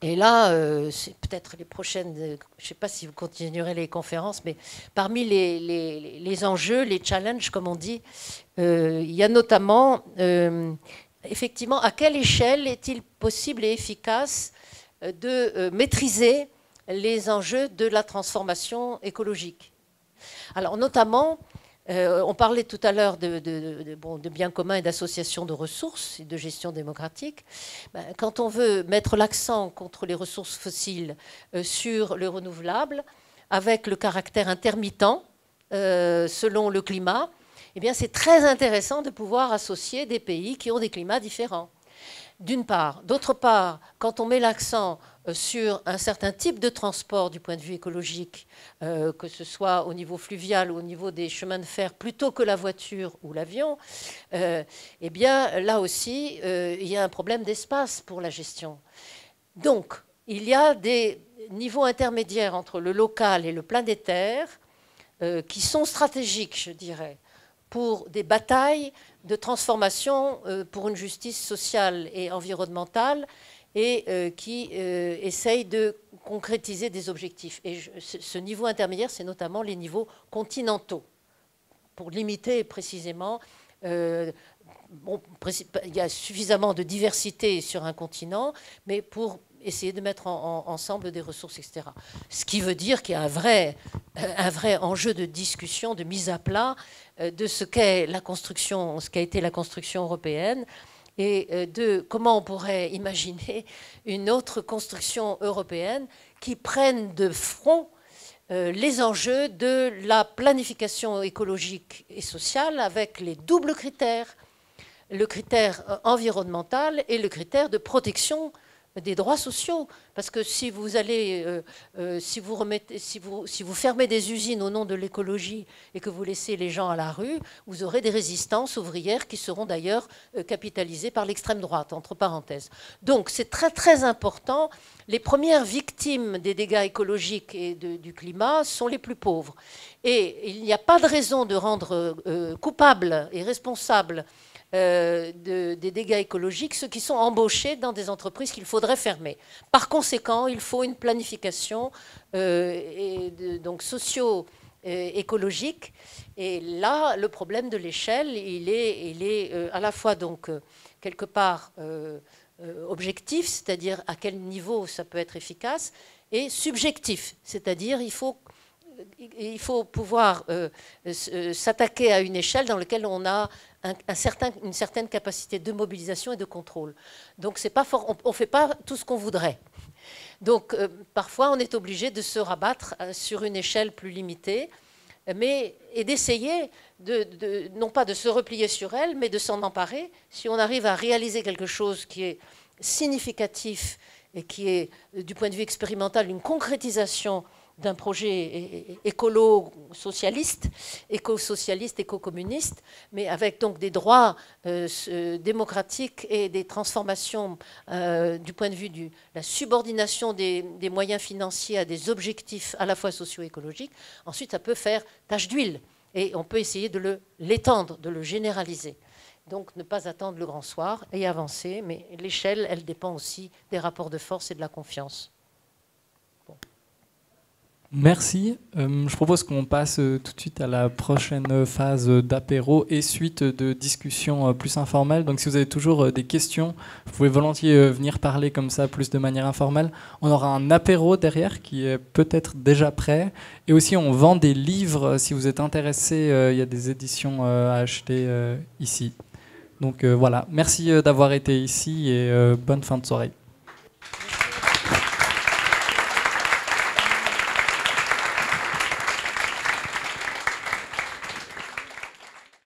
Et là, c'est peut-être les prochaines, je ne sais pas si vous continuerez les conférences, mais parmi les enjeux, les challenges, comme on dit, il y a notamment, effectivement, à quelle échelle est-il possible et efficace de maîtriser les enjeux de la transformation écologique. Alors, notamment, on parlait tout à l'heure de biens communs et d'associations de ressources et de gestion démocratique. Quand on veut mettre l'accent contre les ressources fossiles sur le renouvelable, avec le caractère intermittent selon le climat, eh bien, c'est très intéressant de pouvoir associer des pays qui ont des climats différents. D'une part. D'autre part, quand on met l'accent sur un certain type de transport du point de vue écologique, que ce soit au niveau fluvial ou au niveau des chemins de fer, plutôt que la voiture ou l'avion, eh bien, là aussi, il y a un problème d'espace pour la gestion. Donc, il y a des niveaux intermédiaires entre le local et le planétaire qui sont stratégiques, je dirais, pour des batailles de transformation pour une justice sociale et environnementale et qui essayent de concrétiser des objectifs. Et ce niveau intermédiaire, c'est notamment les niveaux continentaux, pour limiter précisément. Bon, il y a suffisamment de diversité sur un continent, mais pour essayer de mettre ensemble des ressources, etc. Ce qui veut dire qu'il y a un vrai enjeu de discussion, de mise à plat de ce qu'est la construction, ce qu'a été la construction européenne, et de comment on pourrait imaginer une autre construction européenne qui prenne de front les enjeux de la planification écologique et sociale avec les doubles critères, le critère environnemental et le critère de protection des droits sociaux, parce que si vous fermez des usines au nom de l'écologie et que vous laissez les gens à la rue, vous aurez des résistances ouvrières qui seront d'ailleurs capitalisées par l'extrême droite, entre parenthèses. Donc c'est très très important. Les premières victimes des dégâts écologiques et du climat sont les plus pauvres. Et il n'y a pas de raison de rendre coupables et responsables des dégâts écologiques, ceux qui sont embauchés dans des entreprises qu'il faudrait fermer. Par conséquent, il faut une planification donc socio-écologique. Et là, le problème de l'échelle, il est à la fois donc quelque part objectif, c'est-à-dire à quel niveau ça peut être efficace, et subjectif, c'est-à-dire il faut pouvoir s'attaquer à une échelle dans laquelle on a une certaine capacité de mobilisation et de contrôle. Donc c'est pas fort, on ne fait pas tout ce qu'on voudrait. Donc parfois on est obligé de se rabattre sur une échelle plus limitée, et d'essayer non pas de se replier sur elle, mais de s'en emparer. Si on arrive à réaliser quelque chose qui est significatif et qui est, du point de vue expérimental, une concrétisation d'un projet écolo-socialiste, éco-communiste, mais avec donc des droits démocratiques et des transformations du point de vue de la subordination des moyens financiers à des objectifs à la fois socio-écologiques. Ensuite, ça peut faire tache d'huile et on peut essayer de l'étendre, de le généraliser. Donc ne pas attendre le grand soir et avancer, mais l'échelle, elle dépend aussi des rapports de force et de la confiance. Merci. Je propose qu'on passe tout de suite à la prochaine phase d'apéro et suite de discussions plus informelles. Donc si vous avez toujours des questions, vous pouvez volontiers venir parler comme ça, plus de manière informelle. On aura un apéro derrière qui est peut-être déjà prêt. Et aussi, on vend des livres. Si vous êtes intéressé, il y a des éditions à acheter ici. Donc voilà, merci d'avoir été ici et bonne fin de soirée.